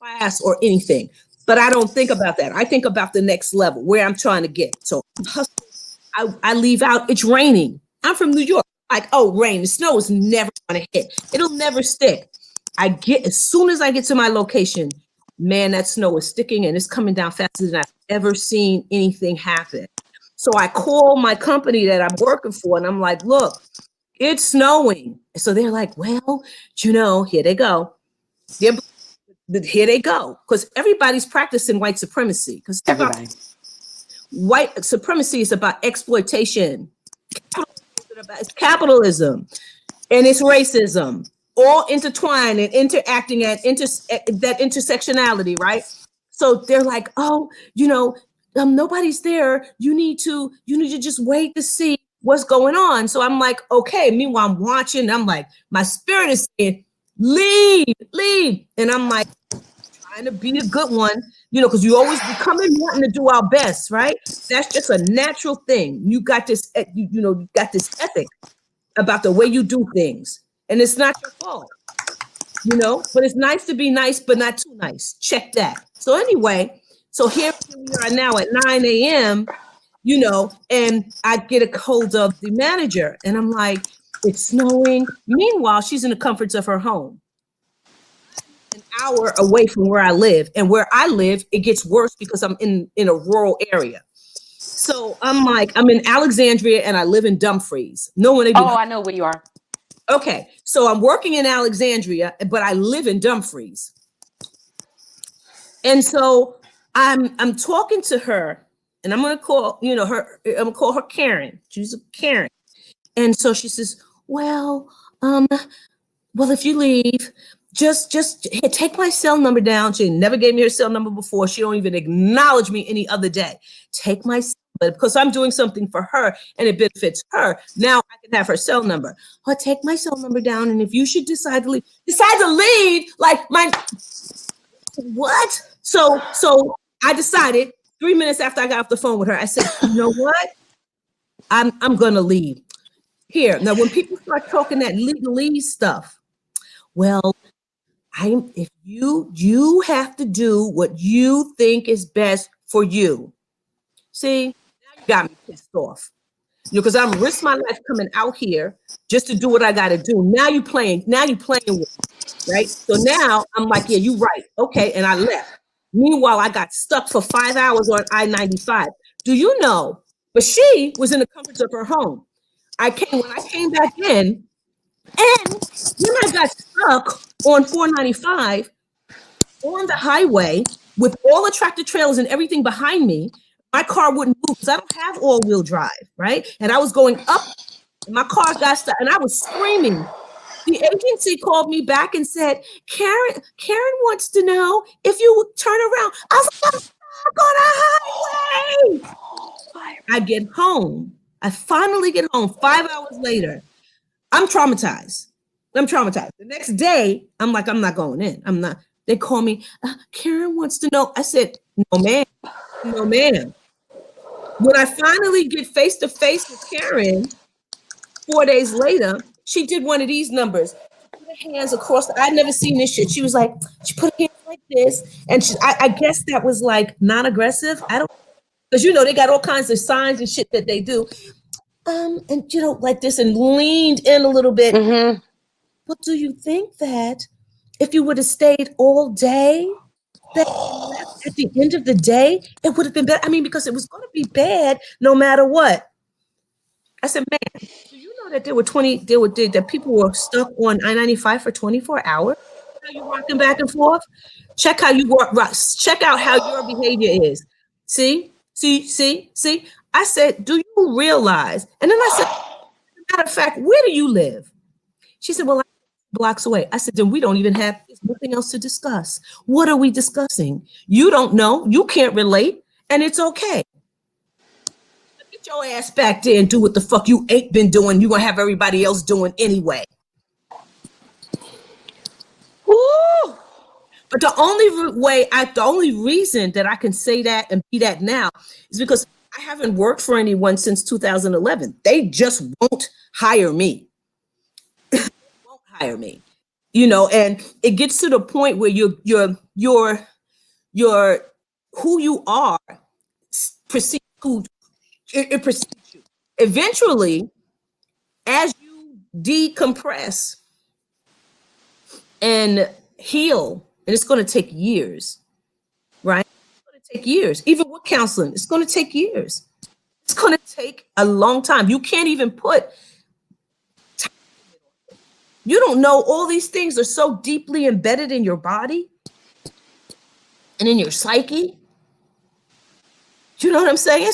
class, or anything. But I don't think about that. I think about the next level, where I'm trying to get. So I'm hustling. I leave out, it's raining. I'm from New York. Like, oh, rain, the snow is never gonna hit. It'll never stick. As soon as I get to my location, man, that snow is sticking and it's coming down faster than I've ever seen anything happen. So I call my company that I'm working for and I'm like, look, it's snowing. So they're like, well, here they go. Here they go. Because everybody's practicing white supremacy. Because white supremacy is about exploitation. It's capitalism and it's racism, all intertwined and interacting at that intersectionality, right? So they're like, oh, nobody's there. You need to just wait to see what's going on. So I'm like, okay. Meanwhile, I'm watching. I'm like, my spirit is saying, leave. And I'm like, trying to be the good one, because you always come in wanting to do our best, right? That's just a natural thing. You got this, you got this ethic about the way you do things, and it's not your fault, but it's nice to be nice, but not too nice. Check that. So anyway, so here we are now at 9 a.m., and I get a hold of the manager and I'm like, it's snowing. Meanwhile, she's in the comforts of her home, an hour away from where I live. And where I live, it gets worse because I'm in a rural area. So I'm like, I'm in Alexandria and I live in Dumfries. No one even. Oh, I know where you are. Okay, so I'm working in Alexandria, but I live in Dumfries, and so I'm talking to her, and I'm gonna call her. I'm gonna call her Karen. She's a Karen, and so she says, "Well, um, well, if you leave, just here, take my cell number down." She never gave me her cell number before. She don't even acknowledge me any other day. Take my but because I'm doing something for her and it benefits her, now I can have her cell number. Or take my cell number down, and if you should decide to leave, like my what? So I decided 3 minutes after I got off the phone with her, I said, you know what? I'm gonna leave. Here now, when people start talking that legalese stuff, well, I'm if you have to do what you think is best for you. See, now you got me pissed off. Because I'm risk my life coming out here just to do what I gotta do. Now you playing with me, right? So now I'm like, yeah, you right. Okay. And I left. Meanwhile, I got stuck for 5 hours on I-95. Do you know? But she was in the comforts of her home. When I came back in, and when I got stuck on 495 on the highway with all the tractor trailers and everything behind me, my car wouldn't move because I don't have all-wheel drive, right? And I was going up, and my car got stuck, and I was screaming. The agency called me back and said, Karen wants to know if you would turn around. I was like, I'm stuck on a highway. I get home. I finally get home 5 hours later. I'm traumatized. I'm traumatized. The next day, I'm like, I'm not going in. I'm not. They call me, Karen wants to know. I said, no, ma'am. No, ma'am. When I finally get face to face with Karen 4 days later, she did one of these numbers. She put her hands across. I'd never seen this shit. She was like, she put her hands like this. And I guess that was like non aggressive. I don't, because they got all kinds of signs and shit that they do. And like this, and leaned in a little bit. Mm-hmm. Well, do you think that if you would have stayed all day, that left at the end of the day, it would have been better? I mean, because it was going to be bad no matter what. I said, man, do you know that that people were stuck on I-95 for 24 hours? How you rocking back and forth? Check how you work. Check out how your behavior is. See. I said, do you realize? And then I said, matter of fact, where do you live? She said, well, I'm blocks away. I said, then we don't even have, there's nothing else to discuss. What are we discussing? You don't know. You can't relate. And it's okay. Get your ass back there and do what the fuck you ain't been doing. You're going to have everybody else doing anyway. Woo! But the only reason that I can say that and be that now is because I haven't worked for anyone since 2011. They just won't hire me. Won't hire me. And it gets to the point where your who you are precedes who it precedes you. Eventually, as you decompress and heal, and it's going to take years, right? It's going to take years. Even with counseling, it's going to take years. It's going to take a long time. You can't even put. You don't know all these things are so deeply embedded in your body and in your psyche. Do you know what I'm saying?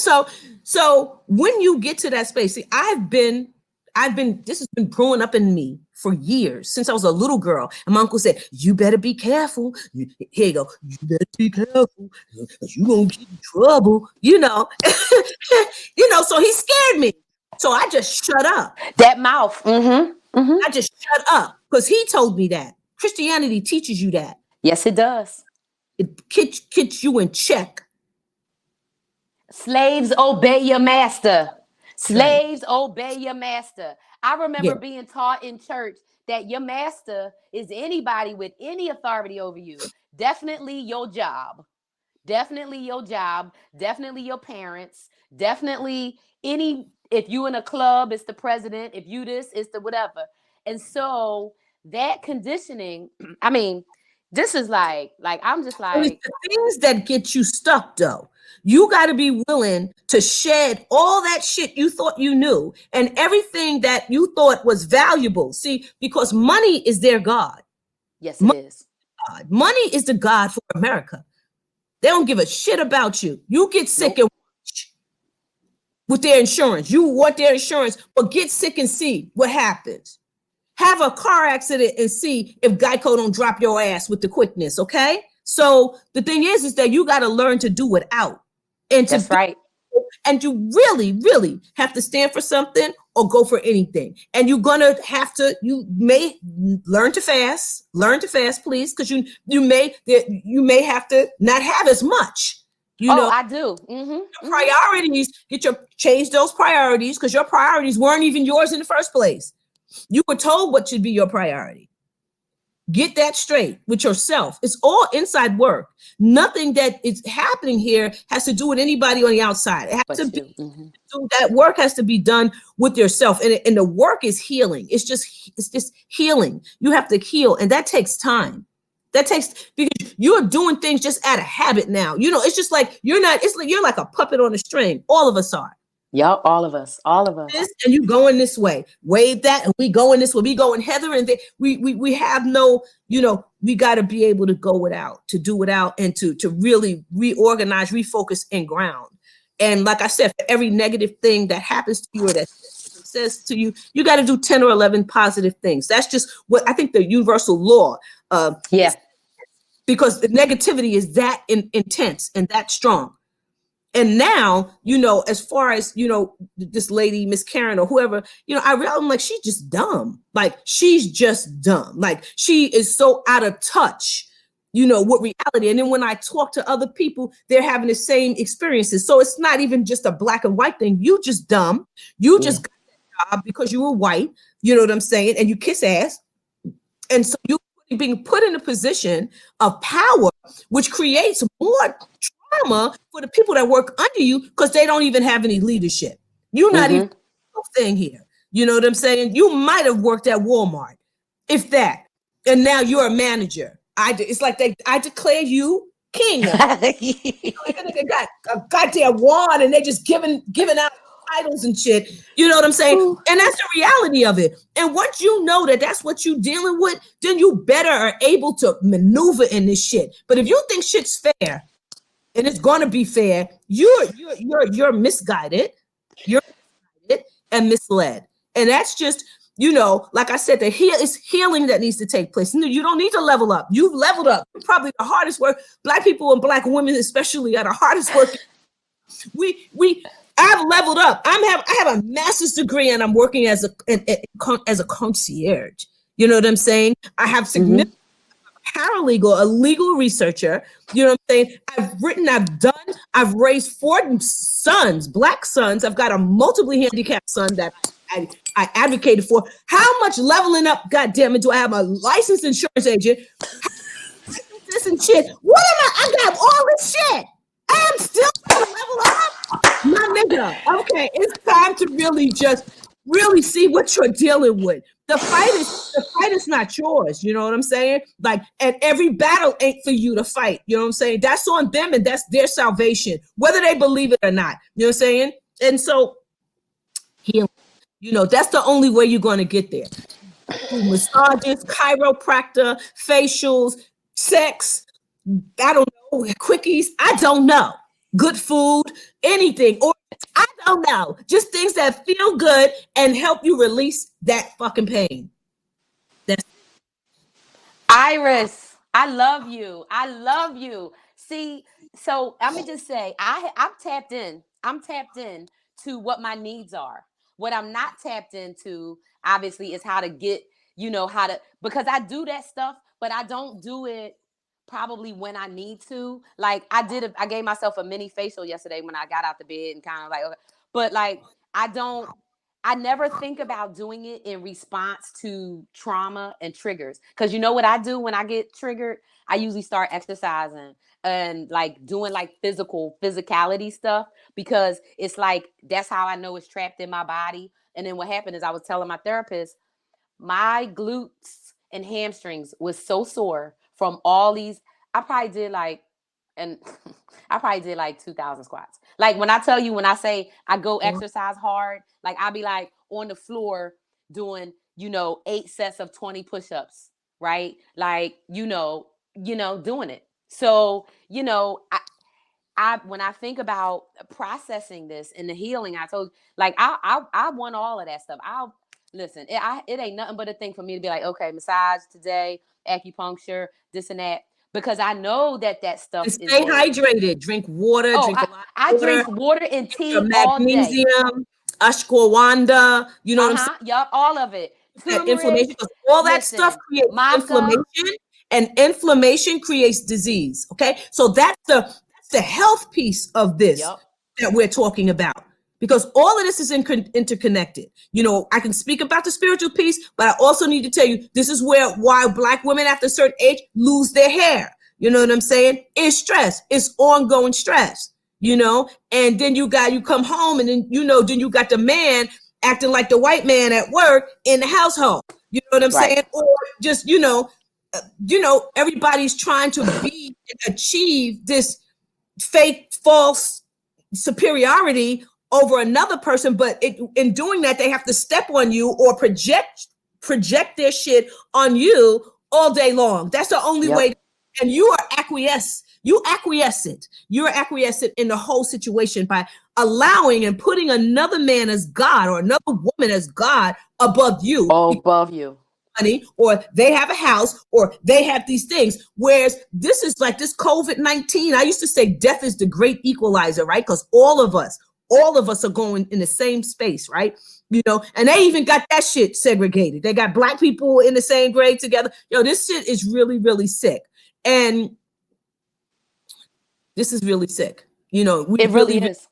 So when you get to that space, see, this has been growing up in me for years since I was a little girl. And my uncle said, "You better be careful. Here you go. You better be careful. You gonna get in trouble." So he scared me. So I just shut up. That mouth. Mm-hmm. Mm-hmm. I just shut up because he told me that. Christianity teaches you that. Yes, it does. It gets you in check. Slaves obey your master. Right. Slaves obey your master. I remember Yeah. being taught in church that your master is anybody with any authority over you. Definitely your job. Definitely your job. Definitely your parents. Definitely if you in a club, it's the president. If you this, it's the whatever. And so that conditioning, I mean, This is like I'm just And it's like, the things that get you stuck, though. You got to be willing to shed all that shit you thought you knew and everything that you thought was valuable. See, because money is their God. yes, it Money, is. money is the God for America. They don't give a shit about you. You get sick Nope. and watch with their insurance. You want their insurance, but get sick and see what happens. Have a car accident and see if Geico don't drop your ass with the quickness, okay? So the thing is that you got to learn to do without, and to That's do, right. and you really, really have to stand for something or go for anything. And you're gonna have to. You may learn to fast, please, because you may have to not have as much. You Oh, know, I do. Mm-hmm. Mm-hmm. priorities. Change those priorities because your priorities weren't even yours in the first place. You were told what should be your priority. Get that straight with yourself. It's all inside work. Nothing that is happening here has to do with anybody on the outside. It has to But be you. Mm-hmm. that work has to be done with yourself, and the work is healing. It's just healing. You have to heal, and that takes time. That takes because you're doing things just out of habit now. It's just like you're not. It's like you're like a puppet on a string. All of us are Yup, all of us. All of us. this and you going this way, wave that, and we going this way, we going Heather, and we have no, we got to be able to go without, to do without, and to really reorganize, refocus, and ground. And like I said, for every negative thing that happens to you or that says to you, you got to do 10 or 11 positive things. That's just what I think the universal law, Yeah. is, because the negativity is that intense and that strong. And now, as far as, this lady, Miss Karen or whoever, I'm like, she's just dumb. Like, she's just dumb. Like, she is so out of touch, with reality. And then when I talk to other people, they're having the same experiences. So it's not even just a black and white thing. You just dumb. You Yeah. just got that job because you were white. You know what I'm saying? And you kiss ass. And so you being put in a position of power, which creates more trauma for the people that work under you because they don't even have any leadership. You're not even Mm-hmm. a thing here. You know what I'm saying? You might have worked at Walmart, if that, and now you're a manager. It's like I declare you king of like a nigga got a goddamn wand and they just giving out titles and shit. You know what I'm saying? Ooh. And that's the reality of it. And once you know that that's what you're dealing with, then you better are able to maneuver in this shit. But if you think shit's fair and it's gonna be fair, you're misguided, you're misguided and misled. And that's just like I said, it's healing that needs to take place. You don't need to level up. You've leveled up. Probably the hardest work. Black people and black women, especially, are the hardest work. I've leveled up. I have a master's degree and I'm working as a concierge. You know what I'm saying? I have Mm-hmm. significant paralegal, a legal researcher. You know what I'm saying? I've written, I've raised 4 sons, black sons. I've got a multiply handicapped son that I advocated for. How much leveling up, God damn it, do I have? A licensed insurance agent, this and shit. What am I got all this shit. I am still trying to level up. My nigga, okay, it's time to really see what you're dealing with. The fight is not yours. You know what I'm saying? Like, and every battle ain't for you to fight. You know what I'm saying? That's on them and that's their salvation, whether they believe it or not. You know what I'm saying? And so, healing. That's the only way you're going to get there. Through massages, chiropractor, facials, sex, I don't know, quickies, I don't know. Good food, anything, or I don't know. Just things that feel good and help you release that fucking pain. That's Iris, I love you. I love you. See, so let me just say, I'm tapped in. I'm tapped in to what my needs are. What I'm not tapped into, obviously, is how to get, how to, because I do that stuff, but I don't do it probably when I need to. Like I gave myself a mini facial yesterday when I got out the bed and kind of like, okay. But like I don't I never think about doing it in response to trauma and triggers. Because you know what I do when I get triggered? I usually start exercising and like doing like physicality stuff because it's like that's how I know it's trapped in my body. And then what happened is I was telling my therapist, my glutes and hamstrings was so sore from all these. I probably did like, and I probably did like 2,000 squats. Like when I tell you, when I say I go exercise hard, like I'll be like on the floor doing, 8 sets of 20 push-ups, right? Like, doing it. So, I when I think about processing this and the healing, I told, like, I want all of that stuff. I'll listen. It ain't nothing but a thing for me to be like, okay, massage today, acupuncture, this and that, because I know that stuff And is stay there. hydrated. Drink water. Oh, Drink a I lot I of drink water. water and Your tea all day. magnesium, ashwagandha. You know what I'm saying? Yup, all of it. That inflammation, Turmeric. because all that stuff Listen, creates maca. inflammation, and inflammation creates disease. Okay, so that's the health piece of this Yup. that we're talking about, because all of this is interconnected. I can speak about the spiritual piece, but I also need to tell you this is why Black women after a certain age lose their hair. You know what I'm saying? It's stress. It's ongoing stress. And then you come home, and then you got the man acting like the white man at work in the household. You know what I'm Right. saying? Or just, everybody's trying to be and achieve this fake, false superiority over another person, but in doing that, they have to step on you or project their shit on you all day long. That's the only way. Yep. And you are acquiescent. You're acquiescent in the whole situation by allowing and putting another man as God or another woman as God above you, All above you. money, or they have a house, or they have these things. Whereas this is like this COVID-19. I used to say death is the great equalizer, right? Because all of us are going in the same space, right? And they even got that shit segregated. They got Black people in the same grade together. This shit is really, really sick. And this is really sick. We It really really is.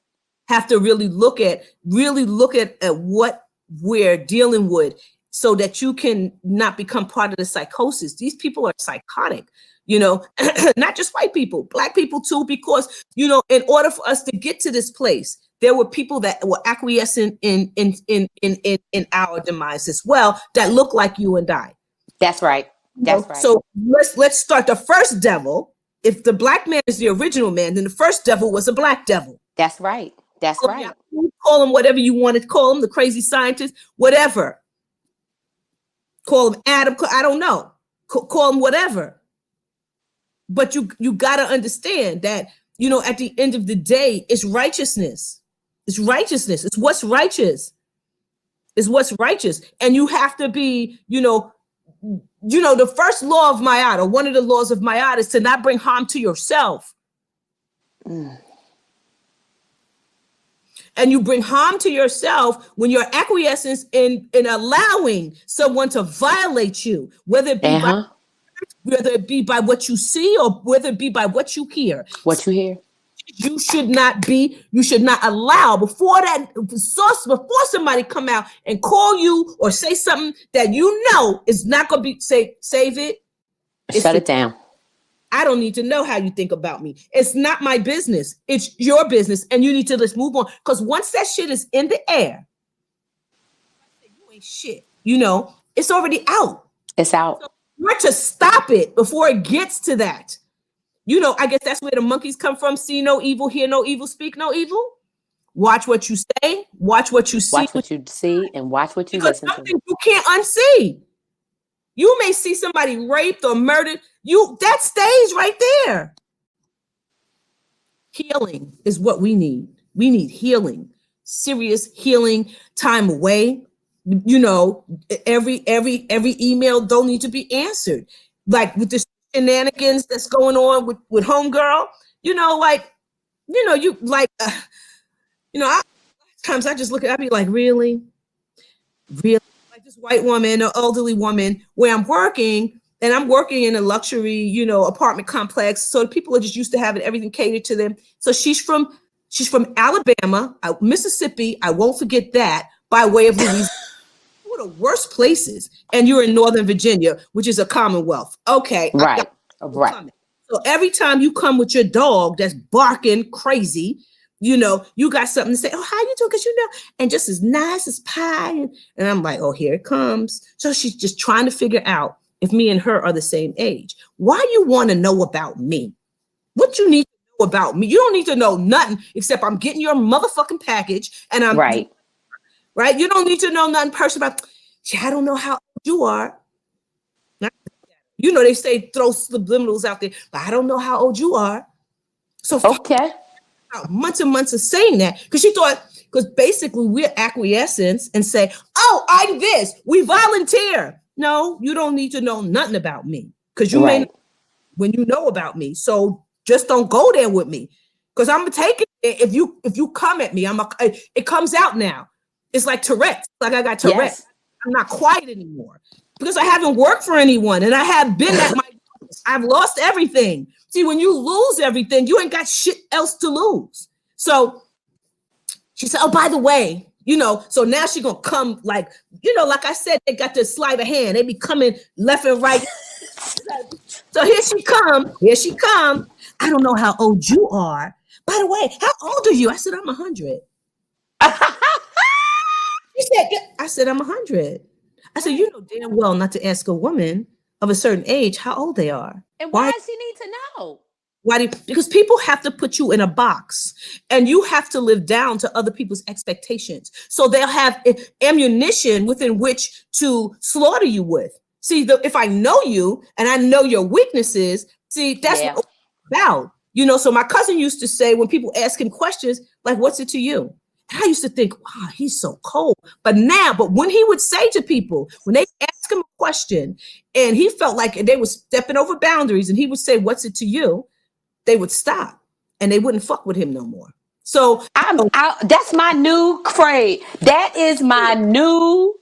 have to really look at what we're dealing with, so that you can not become part of the psychosis. These people are psychotic, not just white people, Black people too, because, in order for us to get to this place, there were people that were acquiescent in our demise as well, that look like you and I. That's right. That's right. So let's start the first devil. If the Black man is the original man, then the first devil was a Black devil. That's right. That's right. Call him whatever you want to call him, the crazy scientist, whatever. Call him Adam. I don't know. Call him whatever. But you got to understand that, at the end of the day, it's righteousness. It's righteousness. It's what's righteous. It's what's righteous. And you have to be, the first law of Ma'at, or one of the laws of Ma'at, is to not bring harm to yourself. And you bring harm to yourself when you're acquiescence in allowing someone to violate you, whether it be by what you see, or whether it be by what you hear. What you hear? You should not allow before somebody come out and call you or say something that is not going to be save it. Shut it down. I don't need to know how you think about me. It's not my business. It's your business, and you need to just move on. Because once that shit is in the air, you ain't shit. It's already out. It's out. So you're to stop it before it gets to that. I guess that's where the monkeys come from. See no evil, hear no evil, speak no evil. Watch what you say, watch what you see. Watch what you see and watch what you Because listen to. something you can't unsee. You may see somebody raped or murdered. That stays right there. Healing is what we need. We need healing, serious healing, time away. Every email don't need to be answered. Like with the shenanigans that's going on with homegirl, times I just I be like, really, like this white woman, an elderly woman, where I'm working in a luxury, apartment complex. So the people are just used to having everything catered to them. So she's from Alabama, Mississippi. I won't forget that, by way of Louisiana. One of the worst places. And you're in Northern Virginia, which is a Commonwealth. Okay. Right. Right. So every time you come with your dog that's barking crazy, you got something to say. Oh, how you doing? Because and just as nice as pie. And I'm like, oh, here it comes. So she's just trying to figure out if me and her are the same age? Why you want to know about me? What you need to know about me? You don't need to know nothing except I'm getting your motherfucking package and I'm Right. right. You don't need to know nothing personal about. Yeah, I don't know how old you are. You know they say throw subliminals out there, but I don't know how old you are. So Okay. months and months of saying that because she thought because basically we're acquiescence and say, oh, I'm this. We volunteer. No, you don't need to know nothing about me because you may not Right. when you know about me. So just don't go there with me because I'm gonna take it. If you come at me, it comes out now. It's like Tourette's. Like I got Tourette's. Yes. I'm not quiet anymore because I haven't worked for anyone and I have been at my. I've lost everything. See, when you lose everything, you ain't got shit else to lose. So she said, "Oh, by the way." So now she gonna come like I said, they got this sleight of hand. They be coming left and right. So here she come. Here she come. I don't know how old you are. By the way, how old are you? I said, I'm 100. She said, "Yeah." I said, I'm 100. I said, you Right. know damn well not to ask a woman of a certain age how old they are. And Why? why does she need to know? Because people have to put you in a box and you have to live down to other people's expectations. So they'll have ammunition within which to slaughter you with. See, if I know you and I know your weaknesses, see, that's what Yeah. it's about. So my cousin used to say when people ask him questions, like, what's it to you? And I used to think, wow, he's so cold. But when he would say to people, when they ask him a question and he felt like they were stepping over boundaries and he would say, what's it to you? They would stop and they wouldn't fuck with him no more. So That's my new craze. That is my new.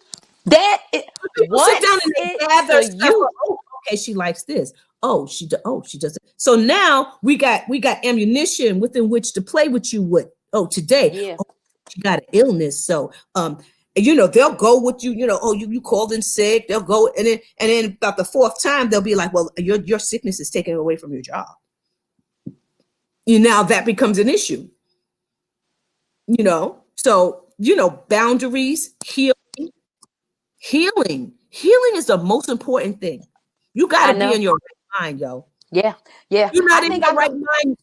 That is, people sit down what's and it they gather to stuff. you? Oh, okay, she likes this. Oh, she does it. So now we got ammunition within which to play with you with. Oh, today, Yeah. oh, she got an illness. So they'll go with you, oh, you called in sick, they'll go and then about the fourth time they'll be like, well, your sickness is taken away from your job. Now that becomes an issue. So boundaries, healing is the most important thing. You got I to be know. in your right mind, yo. Yeah. Yeah. You're not I in think your I right go. mind,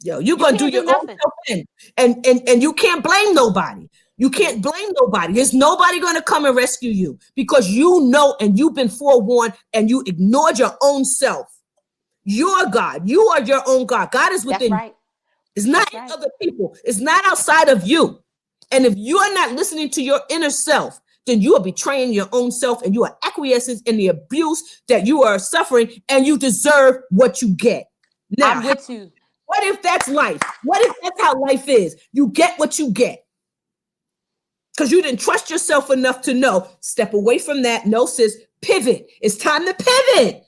yo. You're You gonna do can't your do own nothing. self in, and you can't blame nobody. You Mm-mm. can't blame nobody. There's nobody gonna come and rescue you because you know and you've been forewarned and you ignored your own self. You're God. You are your own God. God is That's within you. right. It's not That's in right. other people. It's not outside of you. And if you are not listening to your inner self, then you are betraying your own self and you are acquiescing in the abuse that you are suffering and you deserve what you get. Now, I'm with you. what if that's life? What if that's how life is? You get what you get because you didn't trust yourself enough to know. Step away from that. No, sis, pivot. It's time to pivot.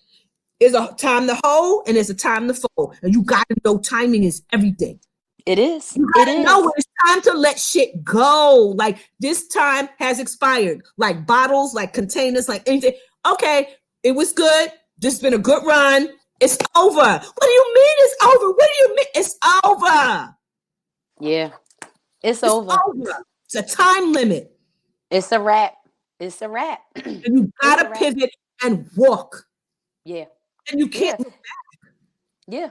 There's a time to hold and there's a time to fold. And you got to know timing is everything. It is. You It gotta know when is. it's time to let shit go. Like this time has expired. Like bottles, like containers, like anything. Okay, it was good. This has been a good run. It's over. What do you mean it's over? What do you mean it's over? Yeah. It's It's over. over. It's a time limit. It's a wrap. It's a wrap. And you It's a gotta wrap. pivot and walk. Yeah. And you can't Yeah. look Yeah.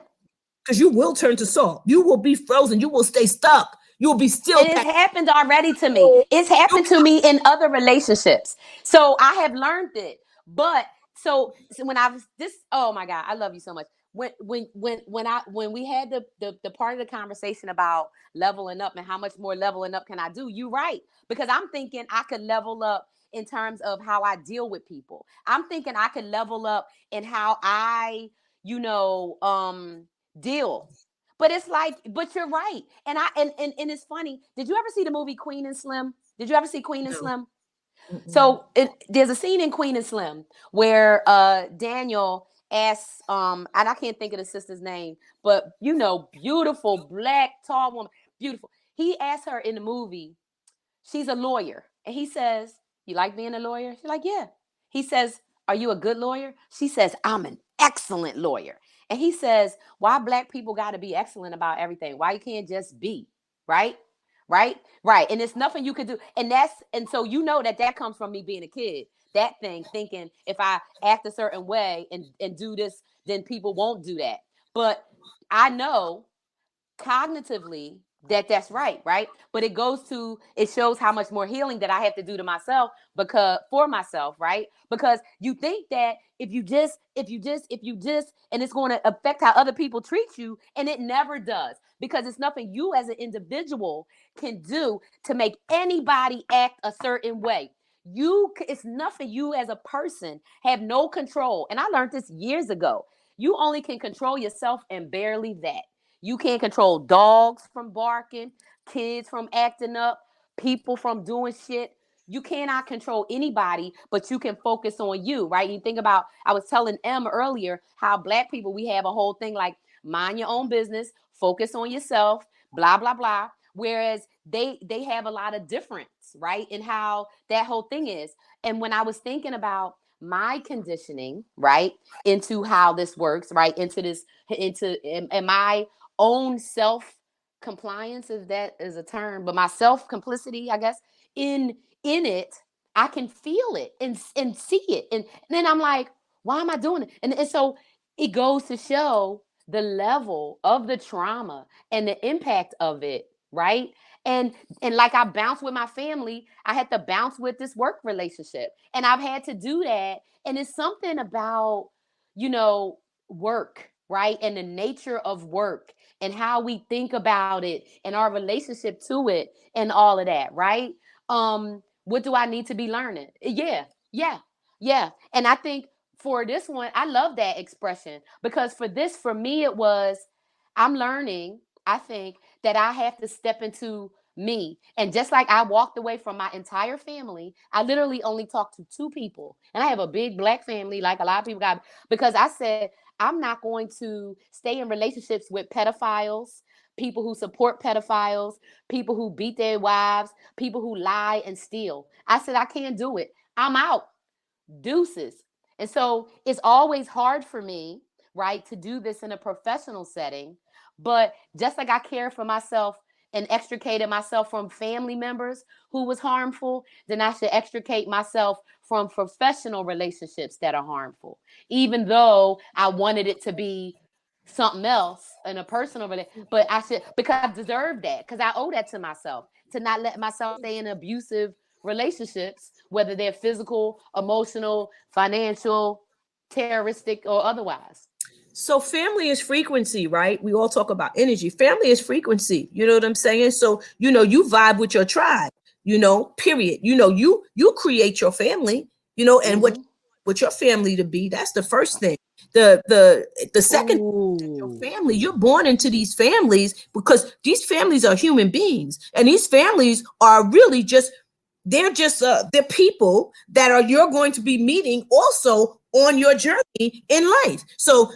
because you will turn to salt. You will be frozen. You will stay stuck. You will be still And it's that. happened already to me. It's You'll happened be to me in other relationships. So I have learned it. But so when I was this, oh my God, I love you so much. When we had the part of the conversation about leveling up and how much more leveling up can I do, you right. Because I'm thinking I could level up in terms of how I deal with people. I'm thinking I could level up in how I, you know, deal. But it's like, but you're right. And it's funny. Did you ever see the movie Queen and Slim? Did you ever see Queen and no. Slim? Mm-mm. So there's a scene in Queen and Slim where Daniel asks, and I can't think of the sister's name, but beautiful, black, tall woman, beautiful. He asked her in the movie, she's a lawyer. And he says, you like being a lawyer? She's like, yeah. He says, are you a good lawyer? She says, I'm an excellent lawyer. And he says, why black people got to be excellent about everything? Why you can't just be, right? Right? Right. And it's nothing you could do. And so that comes from me being a kid. that thing, thinking if I act a certain way and do this, then people won't do that. But I know cognitively that that's right, but it goes to, it shows how much more healing that I have to do to myself, because for myself, right? Because you think that if you just and it's going to affect how other people treat you, and it never does, because it's nothing you as an individual can do to make anybody act a certain way. It's nothing. You as a person have no control, and I learned this years ago. You only can control yourself, and barely that. You can't control dogs from barking, kids from acting up, people from doing shit. You cannot control anybody, but you can focus on you, right? You think about, I was telling Em earlier how Black people, we have a whole thing like mind your own business, focus on yourself, blah, blah, blah. Whereas they have a lot of difference, right? In how that whole thing is. And when I was thinking about my conditioning, right, into how this works, right, into this, into am I own self compliance, if that is a term, but my self complicity, I guess, in it, I can feel it and see it, and then I'm like, why am I doing it? And so it goes to show the level of the trauma and the impact of it, right? and and like I bounced with my family, I had to bounce with this work relationship, and I've had to do that. And it's something about, you know, work, right, and the nature of work and how we think about it and our relationship to it and all of that, right? What do I need to be learning? Yeah, yeah, yeah. And I think for this one, I love that expression, because for me, it was, I'm learning, I think, that I have to step into me. And just like I walked away from my entire family, I literally only talked to two people. And I have a big Black family, like a lot of people got, because I said, I'm not going to stay in relationships with pedophiles, people who support pedophiles, people who beat their wives, people who lie and steal. I said, I can't do it. I'm out. Deuces. And so it's always hard for me, right, to do this in a professional setting. But just like I care for myself and extricated myself from family members who was harmful, then I should extricate myself from professional relationships that are harmful, even though I wanted it to be something else in a personal relationship. But I should, because I deserve that, because I owe that to myself, to not let myself stay in abusive relationships, whether they're physical, emotional, financial, terroristic, or otherwise. So family is frequency, right? We all talk about energy. Family is frequency. You know what I'm saying? So, you vibe with your tribe, period. You create your family, and what Mm-hmm. what your family to be. That's the first thing. The second, your Ooh. family, you're born into these families because these families are human beings, and these families are really just, they're people that are you're going to be meeting also on your journey in life. So,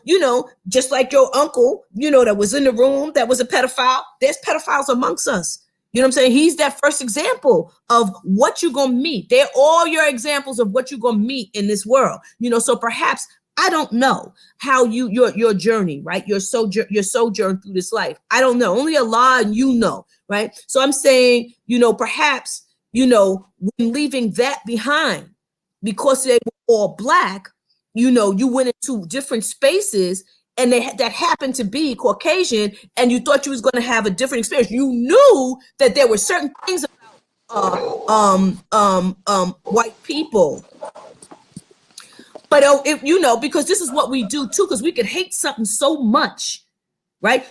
just like your uncle, that was in the room, that was a pedophile, there's pedophiles amongst us. You know what I'm saying? He's that first example of what you're going to meet. They're all your examples of what you're going to meet in this world. So perhaps, I don't know how your journey, right? Your sojourn through this life. I don't know. Only Allah and right? So I'm saying, perhaps, when leaving that behind, because they were all Black, you went into different spaces, and that happened to be Caucasian, and you thought you was going to have a different experience. You knew that there were certain things white people, but because this is what we do too, because we could hate something so much, right?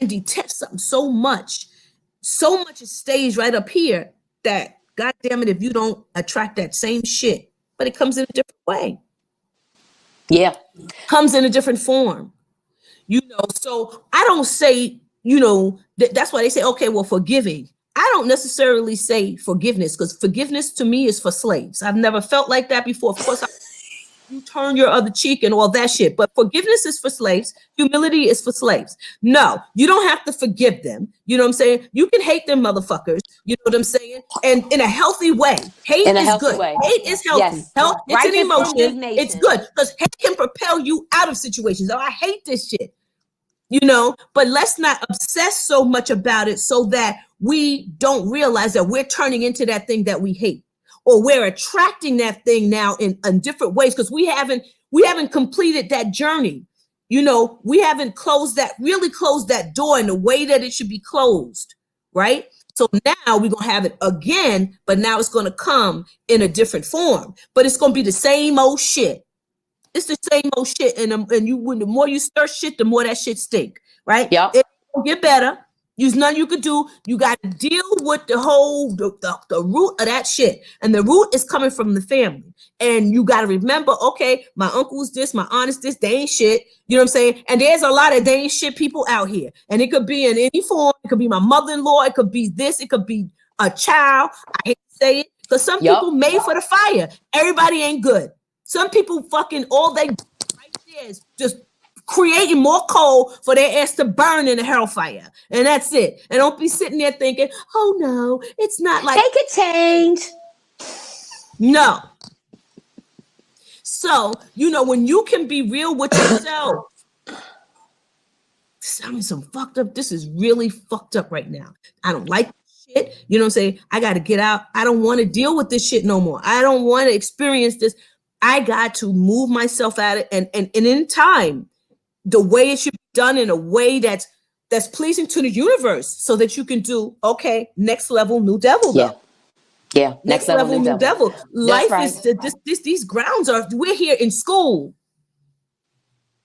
And detest something so much it stays right up here, that God damn it, if you don't attract that same shit, but it comes in a different way, Yeah. comes in a different form. So I don't say, that's why they say, okay, well, forgiving. I don't necessarily say forgiveness, because forgiveness to me is for slaves. I've never felt like that before. Of course, you turn your other cheek and all that shit. But forgiveness is for slaves. Humility is for slaves. No, you don't have to forgive them. You know what I'm saying? You can hate them motherfuckers. You know what I'm saying? And in a healthy way. Hate In a is healthy good. way. Hate is healthy. Yes. It's an Righteous emotion. It's indignation. good because hate can propel you out of situations. Oh, I hate this shit. But let's not obsess so much about it so that we don't realize that we're turning into that thing that we hate. or we're attracting that thing now in different ways because we haven't completed that journey. We haven't really closed that door in the way that it should be closed, right? So now we're gonna have it again, but now it's gonna come in a different form. But it's gonna be the same old shit. It's the same old shit, and when the more you stir shit, the more that shit stink, right? Yep. It will get better. There's nothing you could do. You got to deal with the root of that shit, and the root is coming from the family. And you got to remember, okay, my uncle's this, my aunt is this. They ain't shit. You know what I'm saying? And there's a lot of they ain't shit people out here, and it could be in any form. It could be my mother-in-law. It could be this. It could be a child. I hate to say it, because some Yep. people made for the fire. Everybody ain't good. Some people fucking all they right there is just creating more coal for their ass to burn in the hellfire. And that's it. And don't be sitting there thinking, oh no, it's not like They could change. no. So, when you can be real with yourself, I'm some fucked up. This is really fucked up right now. I don't like shit. You know what I'm saying? I got to get out. I don't want to deal with this shit no more. I don't want to experience this. I got to move myself out of it. And in time, the way it should be done in a way that's pleasing to the universe so that you can do, okay, next level, new devil Yeah. though. Yeah. Next Next level, level, new new devil. devil. That's Life right. is these grounds we're here in school.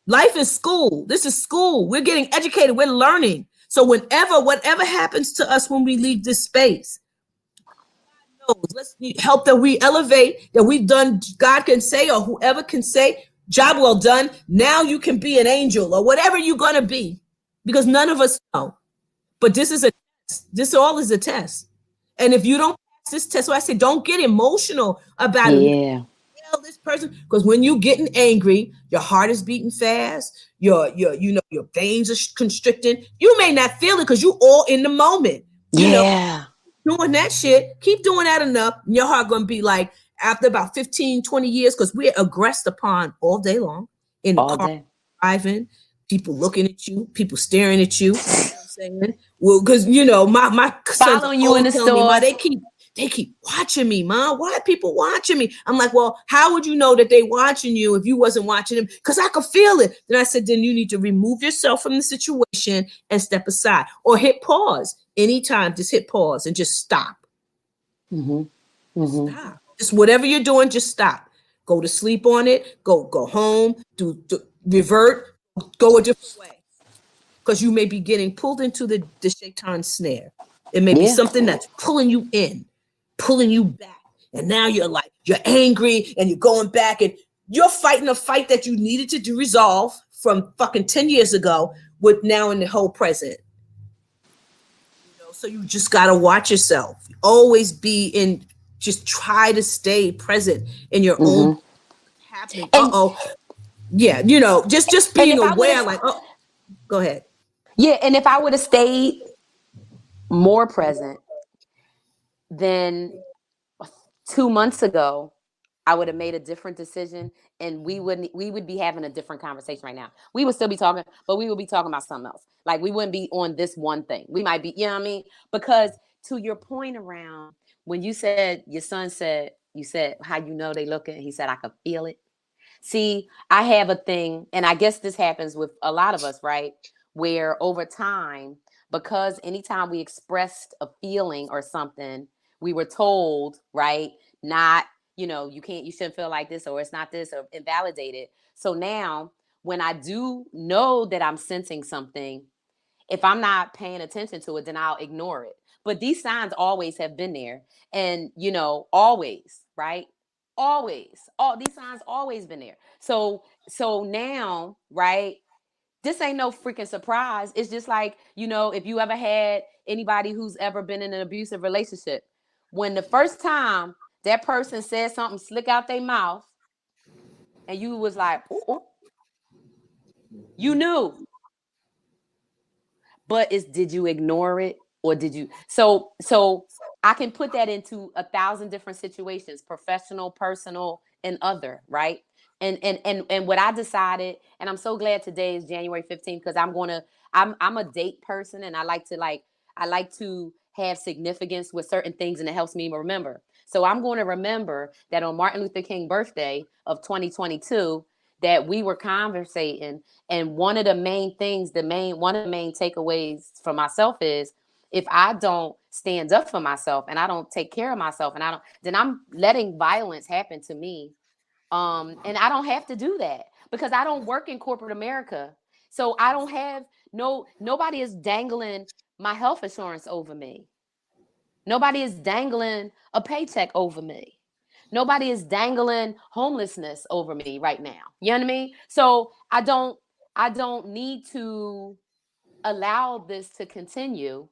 Life is school. This is school. We're getting educated. We're learning. So whatever happens to us when we leave this space, let's help that we elevate, that we've done, God can say, or whoever can say, job well done. Now you can be an angel or whatever you're going to be, because none of us know. But this is a test. This all is a test. And if you don't pass this test, so I say, don't get emotional about it. Yeah. This person, because when you're getting angry, your heart is beating fast, your veins are constricting. You may not feel it because you all in the moment. Yeah. Doing that shit, keep doing that enough, and your heart gonna be like, after about 15, 20 years, because we're aggressed upon all day long in the All car, day. driving, people looking at you, people staring at you. You know what I'm saying? Well, because my sons are Following you in always the telling me, Ma, store. they keep watching me, Ma. Why are people watching me? I'm like, well, how would you know that they watching you if you wasn't watching them? Because I could feel it. Then I said, then you need to remove yourself from the situation and step aside or hit pause. Anytime, just hit pause and just stop. Mm-hmm. Mm-hmm. Stop. Just whatever you're doing, just stop. Go to sleep on it. Go home. Do revert. Go a different way, because you may be getting pulled into the shaitan snare. It may be Yeah. something that's pulling you in, pulling you back. And now you're angry and you're going back and you're fighting a fight that you needed to do resolve from fucking 10 years ago with now in the whole present. So you just got to watch yourself. Always just try to stay present in your own Mm-hmm. happening. And Yeah, just and being if I would aware, have, like, oh, go ahead. yeah, and if I would have stayed more present, then 2 months ago, I would have made a different decision, and we would be having a different conversation right now. We would still be talking, but we would be talking about something else. Like we wouldn't be on this one thing. We might be, you know what I mean? Because to your point around when you said your son said you said how you know they looking, he said I could feel it. See, I have a thing, and I guess this happens with a lot of us, right? Where over time, because anytime we expressed a feeling or something, we were told, right, not, you can't, you shouldn't feel like this, or it's not this, or invalidated. So now, when I do know that I'm sensing something, if I'm not paying attention to it, then I'll ignore it. But these signs always have been there. And, always, right? Always. All these signs always been there. So now, right? This ain't no freaking surprise. It's just like, if you ever had anybody who's ever been in an abusive relationship, when the first time that person said something slick out their mouth and you was like, ooh, you knew. But did you ignore it, or did you? So I can put that into 1,000 different situations: professional, personal, and other, right? And what I decided, and I'm so glad today is January 15th, because I'm a date person, and I like to have significance with certain things, and it helps me remember. So I'm going to remember that on Martin Luther King birthday of 2022, that we were conversating, and one of the main things, one of the main takeaways for myself is, if I don't stand up for myself and I don't take care of myself, and I don't, then I'm letting violence happen to me. And I don't have to do that because I don't work in corporate America. So I don't have nobody is dangling my health insurance over me. Nobody is dangling a paycheck over me. Nobody is dangling homelessness over me right now. You know what I mean? So I don't need to allow this to continue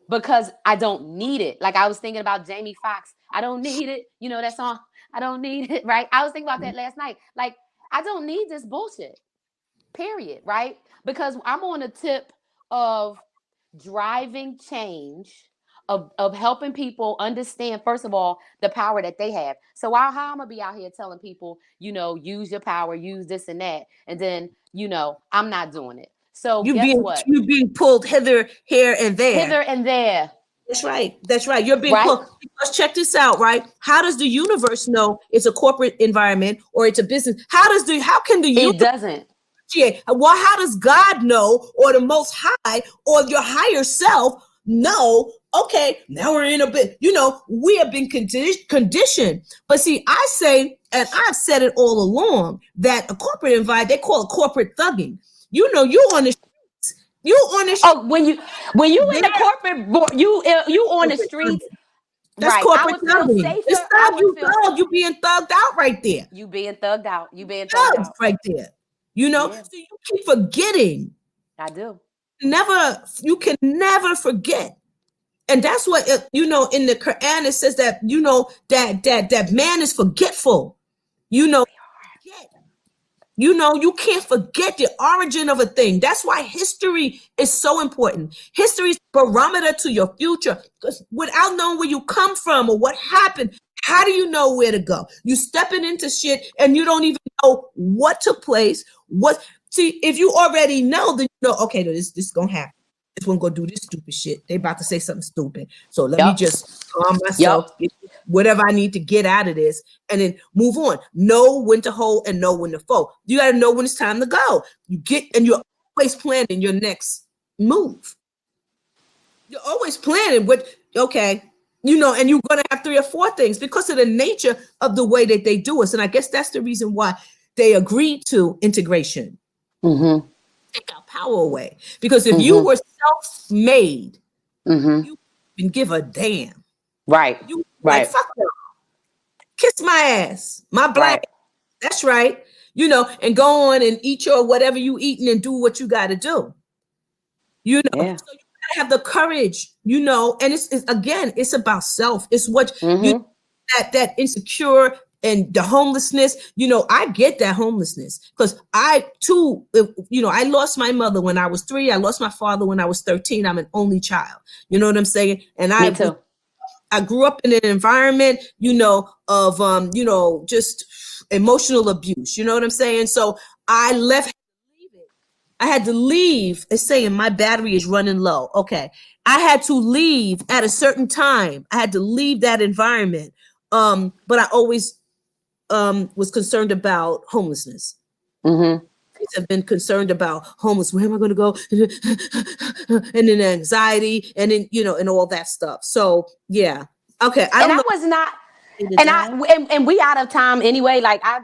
because I don't need it. Like I was thinking about Jamie Foxx. I don't need it. You know that song? I don't need it, right? I was thinking about that last night. Like, I don't need this bullshit. Period, right? Because I'm on the tip of driving change, of helping people understand, first of all, the power that they have. So how I'm gonna be out here telling people, use your power, use this and that, and then I'm not doing it. So You guess being what? you being pulled hither, here, and there. Hither and there, That's right. That's right. You're being right? pulled. Because check this out, right? How does the universe know it's a corporate environment or it's a business? How can the universe It doesn't. differentiate? Well, how does God know, or the Most High, or your higher self know? Okay, now we're in a bit. We have been conditioned. But see, I say, and I've said it all along, that a corporate environment, they call it corporate thugging. You on the streets. You on the streets Oh, when you in there. the corporate, you on the Corporate streets, thugging. That's right? I corporate would feel thugging. safer. It's I thug would you feel thug. You being thugged out right there. you being thugged out. You being thugged Thugs out. right there. Yeah, So you keep forgetting. I do. You can never forget. And that's what in the Quran it says that that man is forgetful. Forget. You can't forget the origin of a thing. That's why history is so important. History is barometer to your future. Because without knowing where you come from or what happened, how do you know where to go? You stepping into shit and you don't even know what took place. See, if you already know, then you know, okay, this is gonna happen. This one gonna do this stupid shit. They about to say something stupid. So let me Yep. just calm Yep. myself, get whatever I need to get out of this, and then move on. Know when to hold and know when to fold. You got to know when it's time to go. You're always planning your next move. You're always planning what, okay, and you're going to have 3 or 4 things because of the nature of the way that they do us. And I guess that's the reason why they agreed to integration. Mm-hmm. Take our power away. Because if you Mm-hmm. were self-made, Mm-hmm. you wouldn't give a damn. Right. You like, Right. fuck them. Kiss my ass. My black. Right. That's right. And go on and eat your whatever you eating and do what you got to do. Yeah. So you gotta have the courage, and it's again, it's about self. It's what Mm-hmm. that insecure and the homelessness. I get that homelessness because I too, I lost my mother when I was 3. I lost my father when I was 13. I'm an only child. You know what I'm saying? And Me too. I grew up in an environment, of just emotional abuse. You know what I'm saying? So I left. I had to leave. It's saying my battery is running low. Okay. I had to leave at a certain time. I had to leave that environment. But I always was concerned about homelessness. Mm-hmm. Have been concerned about homeless. Where am I going to go? And then anxiety, and then and all that stuff. So yeah, okay. I And don't I know. was not. To And die. we out of time anyway. Like I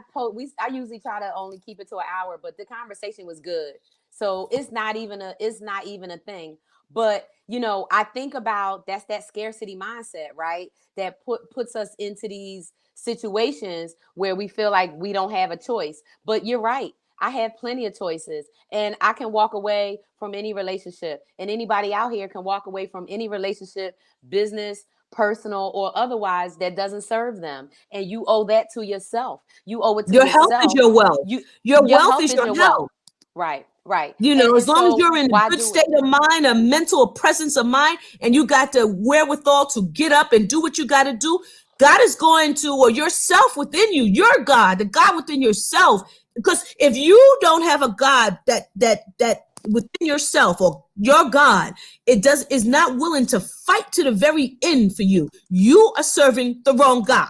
usually try to only keep it to an hour, but the conversation was good, so it's not even a thing. But I think about that's that scarcity mindset, right? That puts us into these situations where we feel like we don't have a choice. But you're right. I have plenty of choices, and I can walk away from any relationship, and anybody out here can walk away from any relationship, business, personal or otherwise, that doesn't serve them, and you owe that to yourself. You owe it to Your health is yourself. your wealth. you Your your wealth health is is your your wealth. health. Right, right. and As and long as so you're in a why good do it? state of mind, a mental presence of mind, and you got the wherewithal to get up and do what you got to do, God is going to, or yourself within you, your God, the God within yourself. Because if you don't have a God that within yourself or your God, it does is not willing to fight to the very end for you, you are serving the wrong God.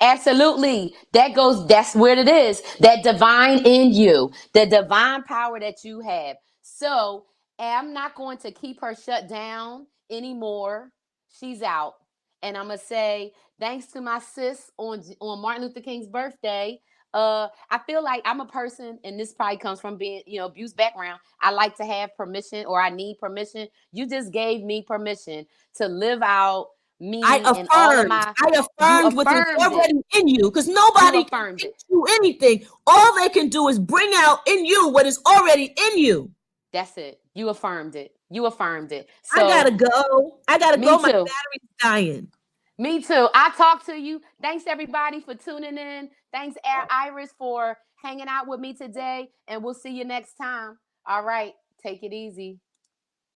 Absolutely. That's where it is. That divine in you, the divine power that you have. So I'm not going to keep her shut down anymore. She's out. And I'm going to say, thanks to my sis on Martin Luther King's birthday. I feel like I'm a person, and this probably comes from being, abused background. I like to have permission, or I need permission. You just gave me permission to live out me and all of my. I You affirmed what is affirmed it. already in you because You nobody can affirmed teach it. you anything. All they can do is bring out in you what is already in you. That's it. You affirmed it. You affirmed it. I gotta So, go. I gotta me go. My too. battery's dying. Me too. I talk to you. Thanks everybody for tuning in. Thanks Iris for hanging out with me today, and we'll see you next time. All right. Take it easy.